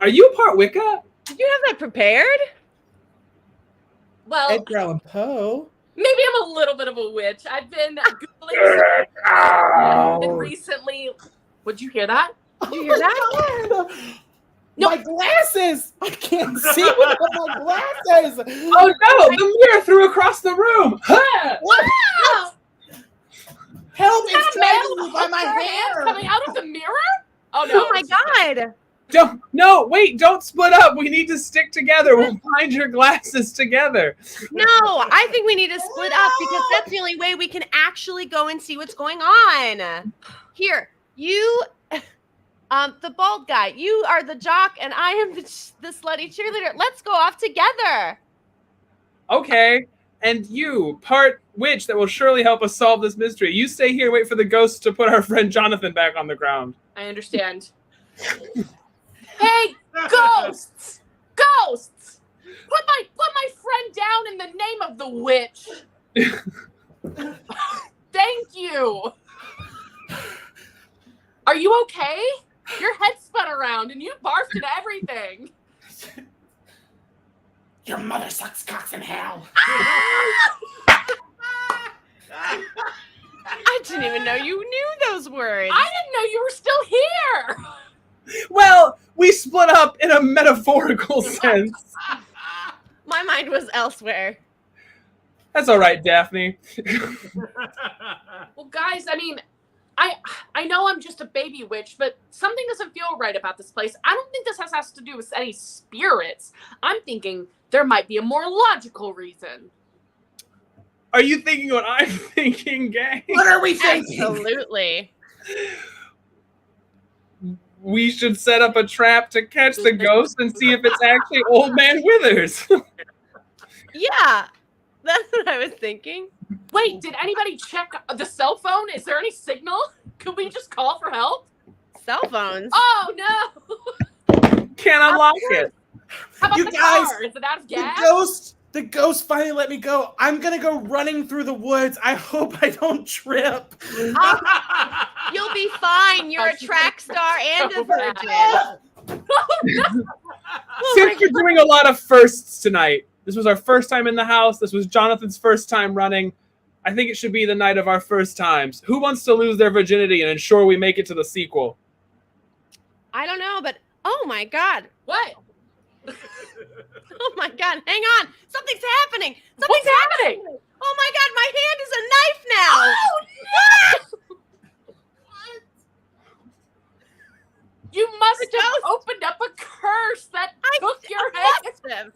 Are you part Wicca? Did you have that prepared? Well, Edgar Allan Poe. maybe I'm a little bit of a witch. I've been Googling and recently. Would you hear that? Did you hear that? God. No. My glasses! I can't see without my glasses! Oh no! The mirror threw across the room. Ha! What? Oh, Help! is that It's a man dragging me with by a my hooked hand hair! coming out of the mirror? Oh no! Oh my god. Wait, don't split up. We need to stick together. We'll find your glasses together. No, I think we need to split up because that's the only way we can actually go and see what's going on. Here, you, the bald guy, you are the jock and I am the slutty cheerleader. Let's go off together. Okay. And you, part witch that will surely help us solve this mystery. You stay here, wait for the ghosts to put our friend Jonathan back on the ground. I understand. Hey, ghosts! Ghosts! Put my friend down in the name of the witch. Thank you. Are you okay? Your head spun around and you barfed into everything. Your mother sucks cocks in hell. I didn't even know you knew those words. I didn't know you were still here. Well, we split up in a metaphorical sense. My mind was elsewhere. That's all right, Daphne. Well, guys, I mean, I know I'm just a baby witch, but something doesn't feel right about this place. I don't think this has to do with any spirits. I'm thinking there might be a more logical reason. Are you thinking what I'm thinking, gang? What are we thinking? Absolutely. We should set up a trap to catch the ghost and see if it's actually Old Man Withers. Yeah, that's what I was thinking. Wait, did anybody check the cell phone? Is there any signal? Could we just call for help? Cell phones. Oh, no. Can't unlock it. How about You the guys, car? Is it out of gas? The ghost finally let me go. I'm gonna go running through the woods. I hope I don't trip. You'll be fine. You're a track star and a virgin. Since we're doing a lot of firsts tonight, this was our first time in the house. This was Jonathan's first time running. I think it should be the night of our first times. Who wants to lose their virginity and ensure we make it to the sequel? I don't know, but oh my God. What? Oh my God. Hang on. Something's happening. What's happening? Oh my God. My hand is a knife now. Oh, no! You must The have ghost. opened up a curse that took your I head. must have.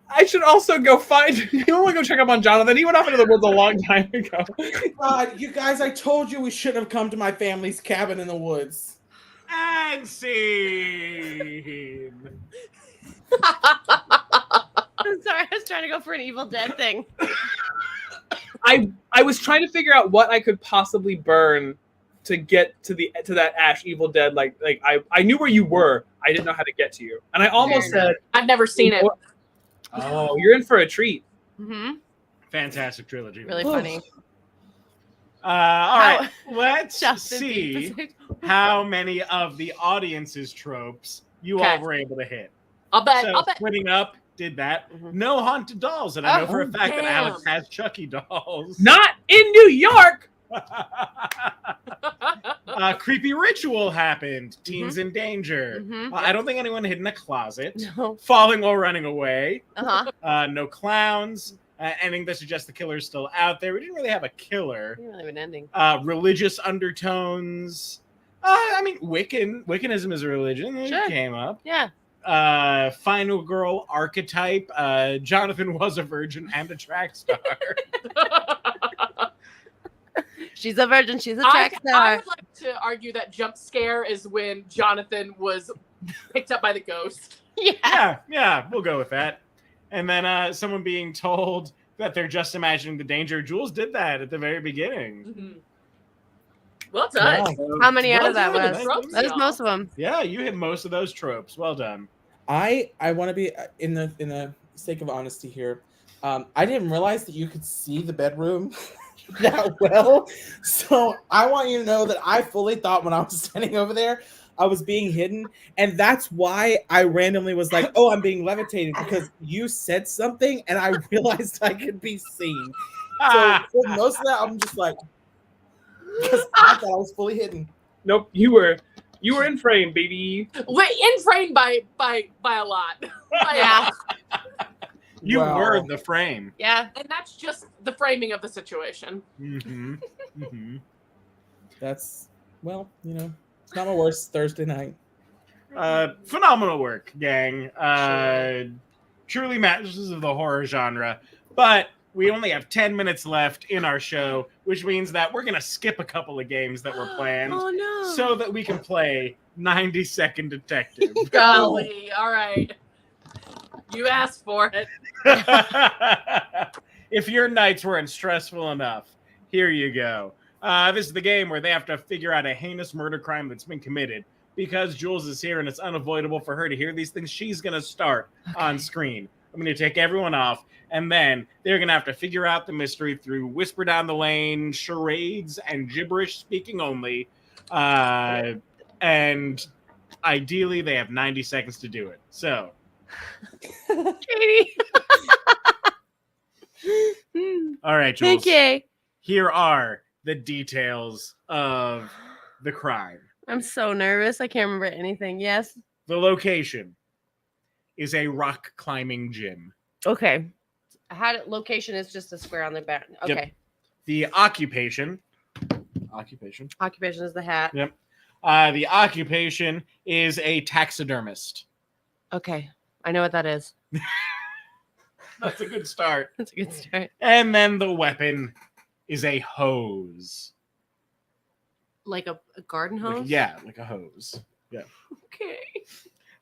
I should also go find. You want to go check up on Jonathan? He went off into the woods a long time ago. God, you guys, I told you we shouldn't have come to my family's cabin in the woods. And scene. I'm sorry. I was trying to go for an Evil Dead thing. I was trying to figure out what I could possibly burn to get to that Ash Evil Dead. Like I knew where you were. I didn't know how to get to you, and I almost said, I've never seen it. "Oh, you're in for a treat." Mm-hmm. Fantastic trilogy. Really funny. All right, let's Justin see Bieber. how many of the audience's tropes you all Okay. were able to hit. I'll bet. So I'll bet. splitting up did that. Mhm. No haunted dolls, and I know for a Oh, fact that damn. Alex has Chucky dolls. Not in New York. Creepy ritual happened. Teens in danger. Mhm. I don't think anyone hid in a closet. No. Falling while running away. Uh-huh. No clowns. Ending that suggests the killer's still out there. We didn't really have a killer. Didn't really have an ending. Religious undertones. I mean, Wiccanism is a religion. It Sure. came up. Yeah. Final girl archetype. Jonathan was a virgin and a track star. She's a virgin. She's a I track star. would like to argue that jump scare is when Jonathan was picked up by the ghost. yeah, we'll go with that. And then someone being told that they're just imagining the danger. Jules did that at the very beginning. Mm-hmm. Well done. Wow. How many out of that Well was? done. Tropes, That was y'all. most of them. Yeah, you hit most of those tropes. Well done. I want to be in the sake of honesty here. I didn't realize that you could see the bedroom that well. So I want you to know that I fully thought when I was standing over there, I was being hidden, and that's why I randomly was like, "Oh, I'm being levitated," because you said something, and I realized I could be seen. So for most of that, I'm just like, because I thought I was fully hidden. Nope, you were in frame, baby. Wait, in frame by a lot. Yeah. You Wow. were the frame. Yeah. And that's just the framing of the situation. Mm-hmm. Mm-hmm. That's it's not my worst Thursday night. Phenomenal work, gang. Truly masters of the horror genre. But we only have 10 minutes left in our show, which means that we're going to skip a couple of games that were planned Oh no. so that we can play 90-Second Detective. Golly. All right. You asked for it. If your nights weren't stressful enough, here you go. This is the game where they have to figure out a heinous murder crime that's been committed. Because Jules is here and it's unavoidable for her to hear these things, she's going to start on screen. I'm going to take everyone off, and then they're going to have to figure out the mystery through whisper down the lane, charades, and gibberish speaking only. And ideally, they have 90 seconds to do it. So, Katie. all right, Jules. Okay. Here are the details of the crime. I'm so nervous. I can't remember anything. Yes. The location is a rock climbing gym. Okay. I had it. Location is just a square on the back. Okay. Yep. The occupation. Occupation is the hat. Yep. The occupation is a taxidermist. Okay. I know what that is. That's a good start. That's a good start. And then the weapon is a hose. Like a garden hose? Like a hose. Yeah. Okay.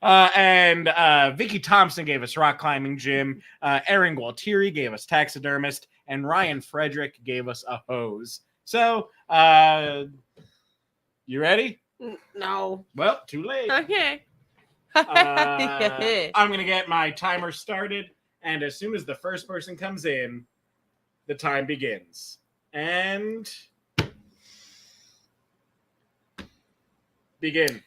And Vicky Thompson gave us rock climbing gym. Erin Gualtieri gave us taxidermist. And Ryan Frederick gave us a hose. So, you ready? No. Well, too late. Okay. I'm going to get my timer started. And as soon as the first person comes in, the time begins. And begin.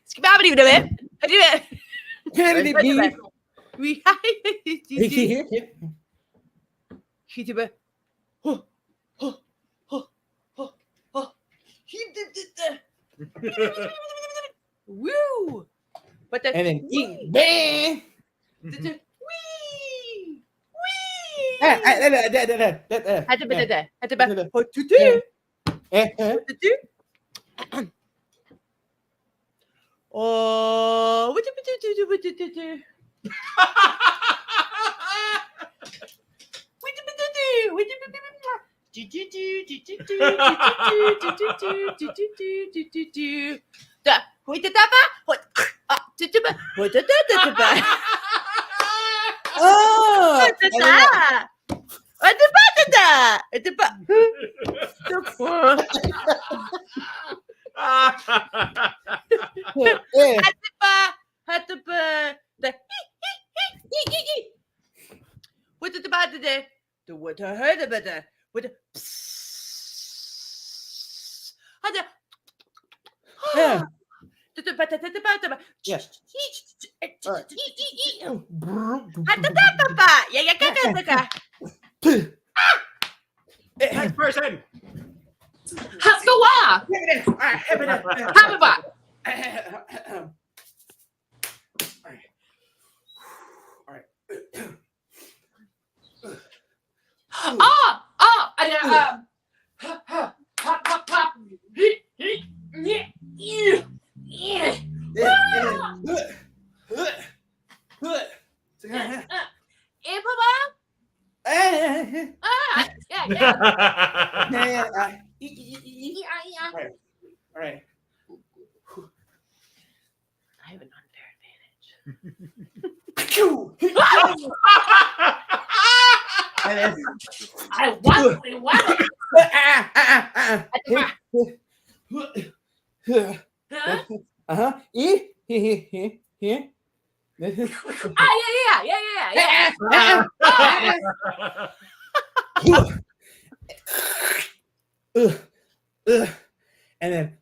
Woo! But the And then bang. wee! Oh, what Next person. Haskawa! Hababa! Pop, pop, pop. All right. I have an unfair I want it. Uh-huh. Yeah. And then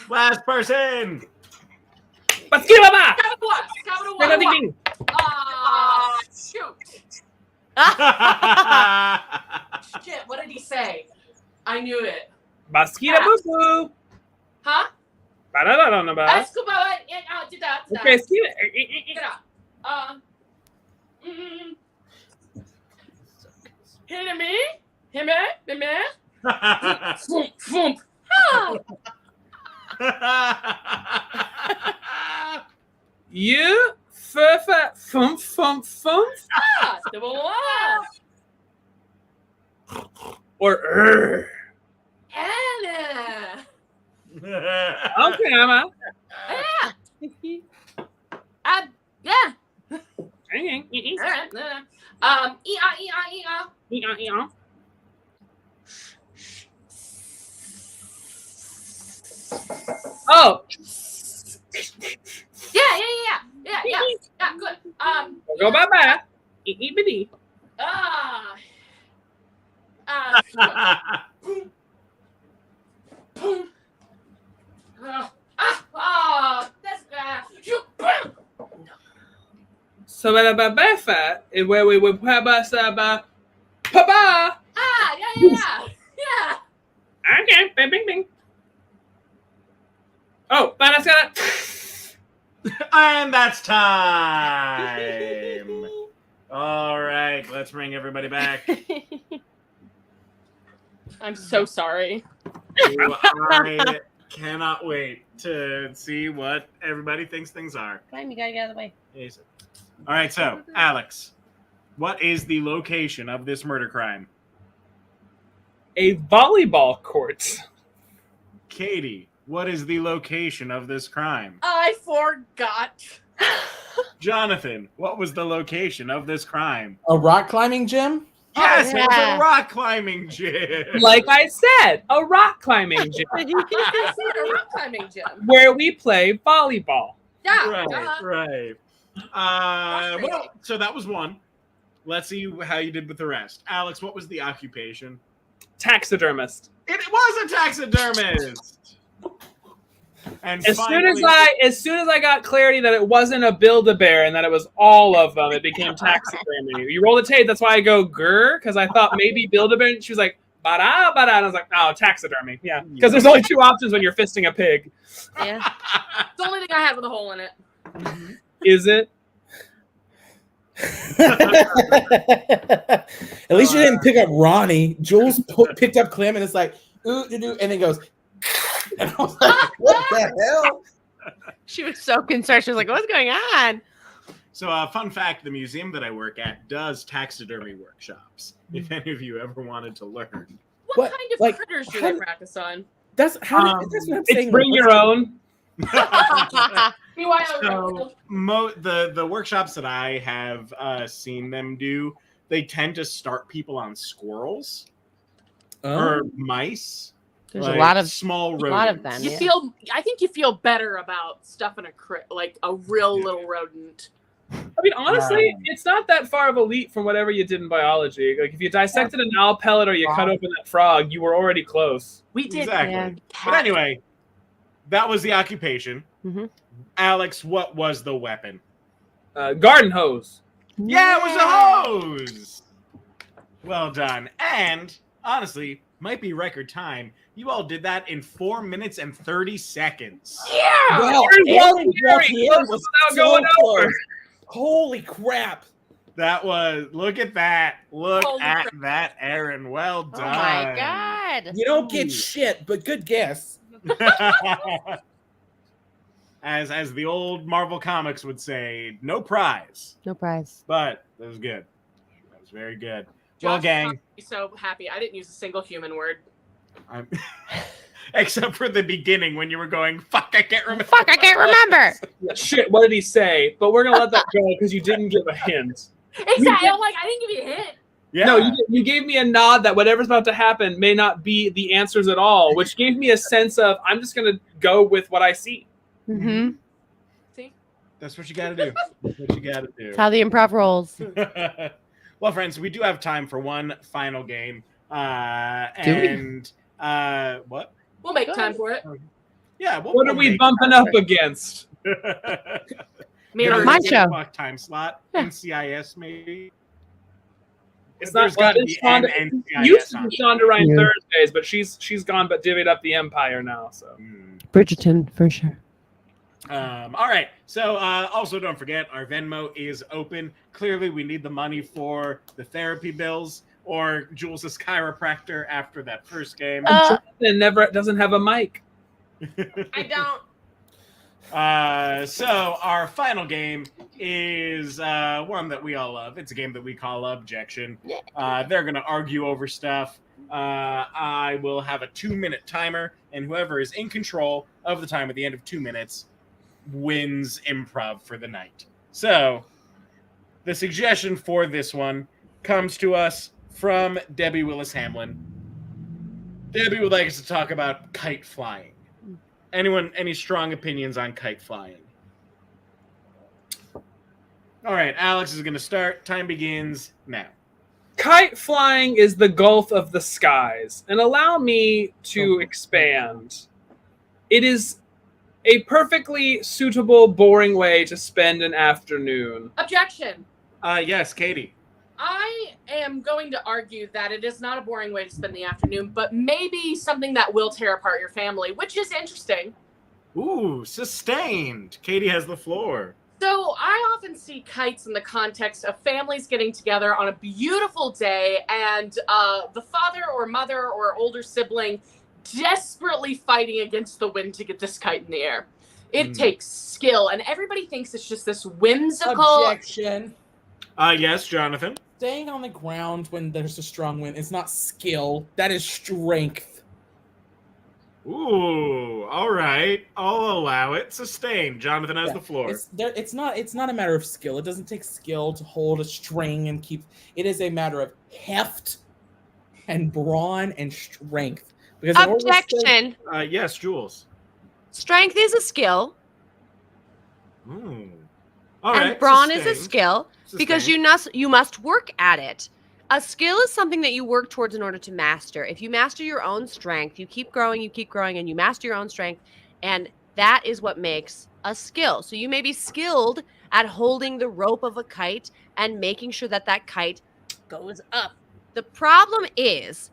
Last person. Shoot. Shit, what did he say? I knew it. Basquita bubu. Huh? Ba-da-da-da-da-ba. Okay, Hitting me? Thump. You furfa fump fump fump or Anna. okay, Emma. Yeah. Okay. Oh, Yeah, good. go bye bye. Bitty. So bye fat is where we would papa. Yeah. Okay, bing bing bing. Oh, but I got And that's time. All right, let's bring everybody back. I'm so sorry. Ooh, I cannot wait to see what everybody thinks things are. Climb, you gotta get out of the way. All right, so Alex, what is the location of this murder crime? a volleyball court. Katie, what is the location of this crime? I forgot. Jonathan, what was the location of this crime? A rock climbing gym? Yes, it was yeah. a rock climbing gym. Like I said, a rock climbing gym I said a rock climbing gym. where we play volleyball. Yeah. Right. Well, so that was one. Let's see how you did with the rest. Alex, what was the occupation? Taxidermist. It was a taxidermist. And As finally, soon as I got clarity that it wasn't a Build-A-Bear and that it was all of them, it became taxidermy. You roll the tape, that's why I go grr, because I thought maybe Build-A-Bear, and she was like, ba-da, ba-da, and I was like, oh, taxidermy. Yeah, because there's only two options when you're fisting a pig. Yeah. It's the only thing I had with a hole in it. Is it? At least you didn't pick up Ronnie. Jules picked up Clem, and it's like, ooh, and then goes, and I was like, what the hell? She was so concerned. She was like, what's going on? So, fun fact, the museum that I work at does taxidermy workshops, if any of you ever wanted to learn. What kind of critters do they practice on? That's what I'm saying. It's bring your own. So, the workshops that I have seen them do, they tend to start people on squirrels or mice. There's like a lot of small rodents. a lot of them. You yeah. I think you feel better about stuffing like a real little rodent. I mean, honestly, it's not that far of a leap from whatever you did in biology. Like, if you dissected an owl pellet or you cut open that frog, you were already close. We did. Exactly. Yeah. But anyway, that was the occupation. Mm-hmm. Alex, what was the weapon? Garden hose. Yeah, it was a hose. Well done. And honestly, might be record time. You all did that in 4 minutes and 30 seconds. Yeah. Well, Aaron Aaron was without so going over. close. Holy crap. That was, look at that. Look Holy at crap. that, Aaron. Well Oh done. my god. You don't get shit, but good guess. As the old Marvel comics would say, no prize. No prize. But that was good. That was very good. Josh Well, gang. must be so happy. I didn't use a single human word. I'm except for the beginning when you were going, fuck, I can't remember. Fuck, I can't remember. Shit, what did he say? But we're gonna let that go because you didn't give a hint. Exactly. I'm like, I didn't give you a hint. Yeah. No, you gave me a nod that whatever's about to happen may not be the answers at all, which gave me a sense of I'm just gonna go with what I see. Mm-hmm. See? That's what you gotta do. That's what you gotta do. That's how the improv rolls. Well, friends, we do have time for one final game. What? We'll make time for it. Yeah. What are we bumping up against? Mirror. My show. Time slot. Yeah. NCIS maybe. It's There's not. gotta It's be an Shonda, NCIS used to on be it. Shonda Rhimes Yeah. Thursdays, but she's gone, but divvied up the empire now. So Bridgerton, for sure. All right. So also don't forget our Venmo is open. Clearly, we need the money for the therapy bills. or Jules' chiropractor after that first game. Jonathan never doesn't have a mic. I don't. So our final game is one that we all love. It's a game that we call Objection. They're going to argue over stuff. I will have a 2-minute timer, and whoever is in control of the time at the end of 2 minutes wins improv for the night. So the suggestion for this one comes to us from Debbie Willis Hamlin. Debbie would like us to talk about kite flying. Anyone, any strong opinions on kite flying? All right, Alex is going to start. Time begins now. Kite flying is the gulf of the skies, and allow me to expand. It is a perfectly suitable, boring way to spend an afternoon. Objection. Yes, Katie. I am going to argue that it is not a boring way to spend the afternoon, but maybe something that will tear apart your family, which is interesting. Ooh, sustained. Katie has the floor. So I often see kites in the context of families getting together on a beautiful day and the father or mother or older sibling desperately fighting against the wind to get this kite in the air. It takes skill, and everybody thinks it's just this whimsical... Objection. Yes, Jonathan. Staying on the ground when there's a strong wind is not skill. That is strength. Ooh, all right. I'll allow it. Sustained. Jonathan has the floor. It's not a matter of skill. It doesn't take skill to hold a string and keep. It is a matter of heft and brawn and strength. Because Objection. Yes, Jules. Strength is a skill, Ooh. All right. and brawn is a sustained. skill because Sustained. you must work at it. A skill is something that you work towards in order to master. If you master your own strength, you keep growing, and you master your own strength, and that is what makes a skill. So you may be skilled at holding the rope of a kite and making sure that that kite goes up. The problem is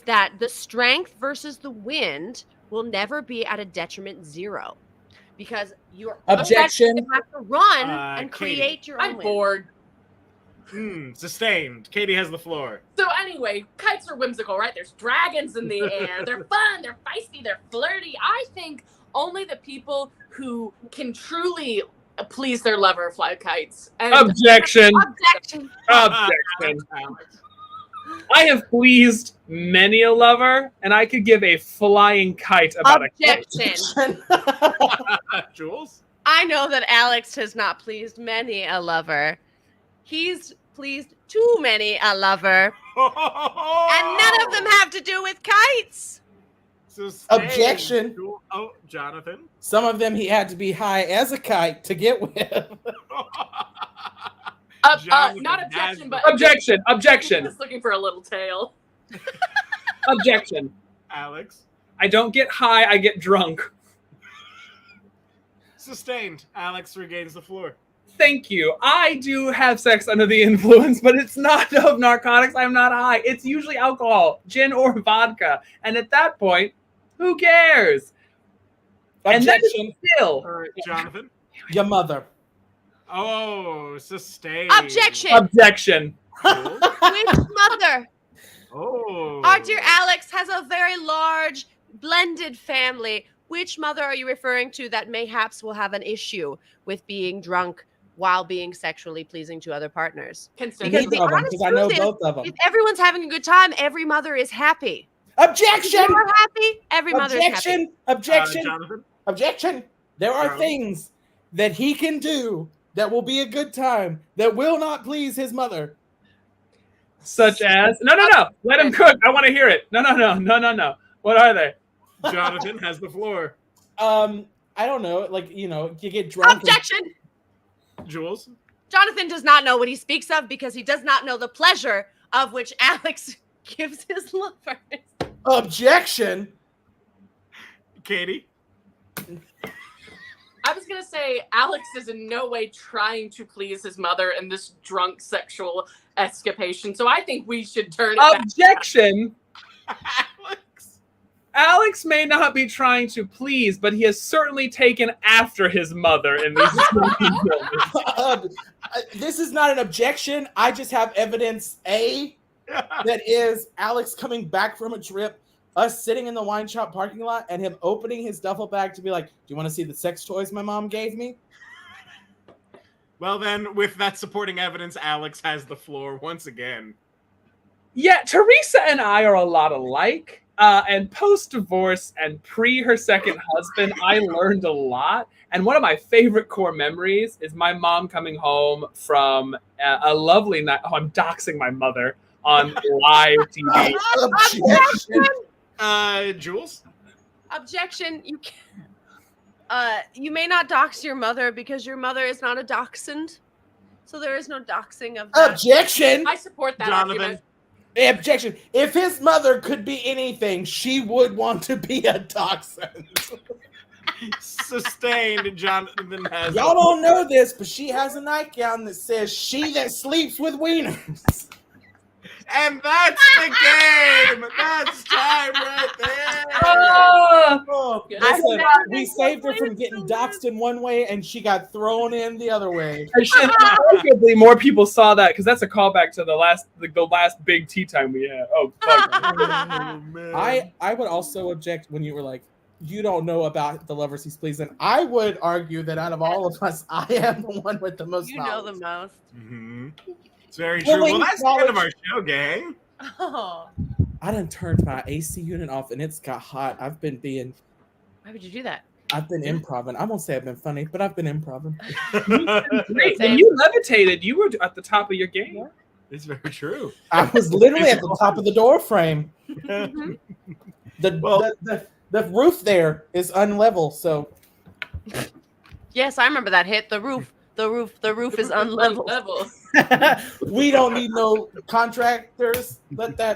that the strength versus the wind will never be at a detriment 0 because you're Objection. You have to run and Katie. create your own I'm wind. bored. Sustained. Katie has the floor. So anyway, kites are whimsical, right? There's dragons in the air. They're fun. They're feisty. They're flirty. I think only the people who can truly please their lover fly kites. And Objection. Objection. Objection. Alex. I have pleased many a lover, and I could give a flying kite about a kite. Objection. Jules? I know that Alex has not pleased many a lover. He's pleased too many a lover. And none of them have to do with kites. Sustained. Objection. Oh, Jonathan? Some of them he had to be high as a kite to get with. Jonathan not has objection, but Objection. Objection. just looking for a little tail. Objection. Alex? I don't get high, I get drunk. Sustained. Alex regains the floor. Thank you. I do have sex under the influence, but it's not of narcotics. I'm not high. It's usually alcohol, gin or vodka. And at that point, who cares? And that is Objection. still. All right, Jonathan? Your mother. Oh, sustained. Objection. Objection. Jules? Which mother? Oh. Our dear Alex has a very large blended family. Which mother are you referring to that mayhaps will have an issue with being drunk while being sexually pleasing to other partners? Consent. Because Neither the of them, honest because I know truth is, both of them. if everyone's having a good time, every mother is happy. Objection. If you're happy, every mother is happy. Objection. Objection. Jonathan? Objection. There are Charlie? things that he can do that will be a good time that will not please his mother. Such as. No. Let him cook. I want to hear it. No. What are they? Jonathan has the floor. I don't know. Like, you get drunk. Objection. Jules? Jonathan does not know what he speaks of because he does not know the pleasure of which Alex gives his lovers. Objection. Katie? I was going to say, Alex is in no way trying to please his mother in this drunk sexual escapation. So I think we should turn it back. Objection. Alex? Alex may not be trying to please, but he has certainly taken after his mother in these This is not an objection. I just have evidence A that is Alex coming back from a trip, us sitting in the wine shop parking lot, and him opening his duffel bag to be like, "Do you want to see the sex toys my mom gave me?" Well, then, with that supporting evidence, Alex has the floor once again. Yeah, Teresa and I are a lot alike. And post-divorce and pre her second husband, I learned a lot. And one of my favorite core memories is my mom coming home from a lovely night. Oh, I'm doxing my mother on live TV. Jules? Objection. You can't. You may not dox your mother because your mother is not a dachshund. So there is no doxing of that. Objection. I support that Jonathan. argument. Objection. If his mother could be anything, she would want to be a dachshund. Sustained. Jonathan has. Y'all don't know this, but she has a nightgown that says "She that sleeps with wieners." And that's the game. That's time right there. Oh, listen, I- we saved her from getting doxxed in one way, and she got thrown in the other way. And arguably more people saw that because that's a callback to the last big tea time we had. Oh, fuck. Oh, man. I would also object when you were like, you don't know about the lovers he's pleasing. I would argue that out of all of us, I am the one with the most You know knowledge. the most. Mm-hmm. It's very true. Well, that's the end of our show, gang. Oh. I done turned my AC unit off and it's got hot. Why would you do that? I've been improving. I won't say I've been funny, but I've been improving. Great. When you levitated, you were at the top of your game. It's very true. I was literally at the top of the door frame. Mhm. The roof there is unlevel, so Yes, I remember that hit. The roof is unlevel. we don't need no contractors. Let I down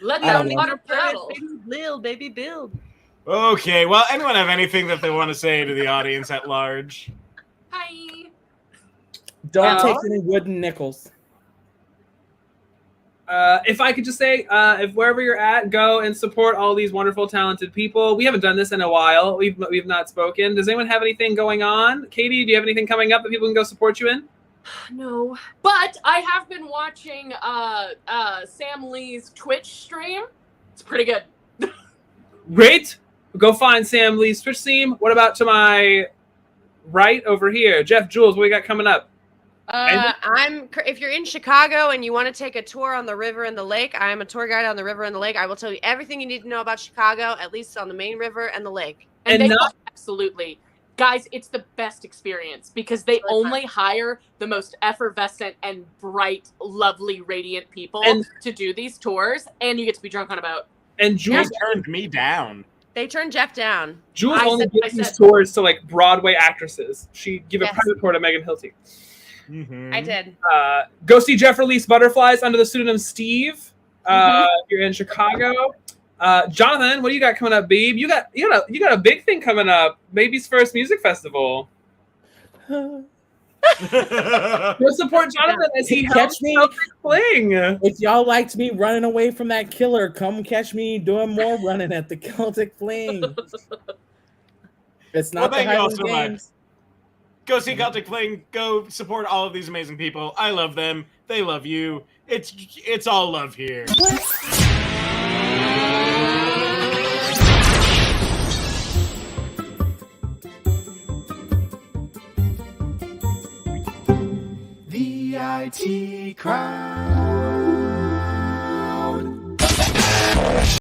don't the know. water paddle. Build, baby, build. Okay, well, anyone have anything that they want to say to the audience at large? Hi. Don't take any wooden nickels. If I could just say, if wherever you're at, go and support all these wonderful, talented people. We haven't done this in a while. We've not spoken. Does anyone have anything going on? Katie, do you have anything coming up that people can go support you in? No, but I have been watching Sam Lee's Twitch stream. It's pretty good. Great. Go find Sam Lee's Twitch stream. What about to my right over here? Jeff, Jules, what we got coming up? If you're in Chicago and you want to take a tour on the river and the lake, I am a tour guide on the river and the lake. I will tell you everything you need to know about Chicago, at least on the main river and the lake. And absolutely. Guys, it's the best experience because they only hire the most effervescent and bright, lovely, radiant people to do these tours, and you get to be drunk on a boat. And Jules turned me down. They turned Jeff down. Jules only gives these tours to like Broadway actresses. She gave a private tour to Megan Hilty. Mm-hmm. I did. Go see Jeff release Butterflies under the pseudonym Steve. You're in Chicago. Jonathan, what do you got coming up, babe? You got a big thing coming up. Baby's first music festival. Go support Jonathan as he helps me Fling. If y'all liked me running away from that killer, come catch me doing more running at the Celtic Fling. It's not Well, the thank you all Highland so much. Games. Go see Celtic Fling. Go support all of these amazing people. I love them. They love you. It's all love here. The IT crowd.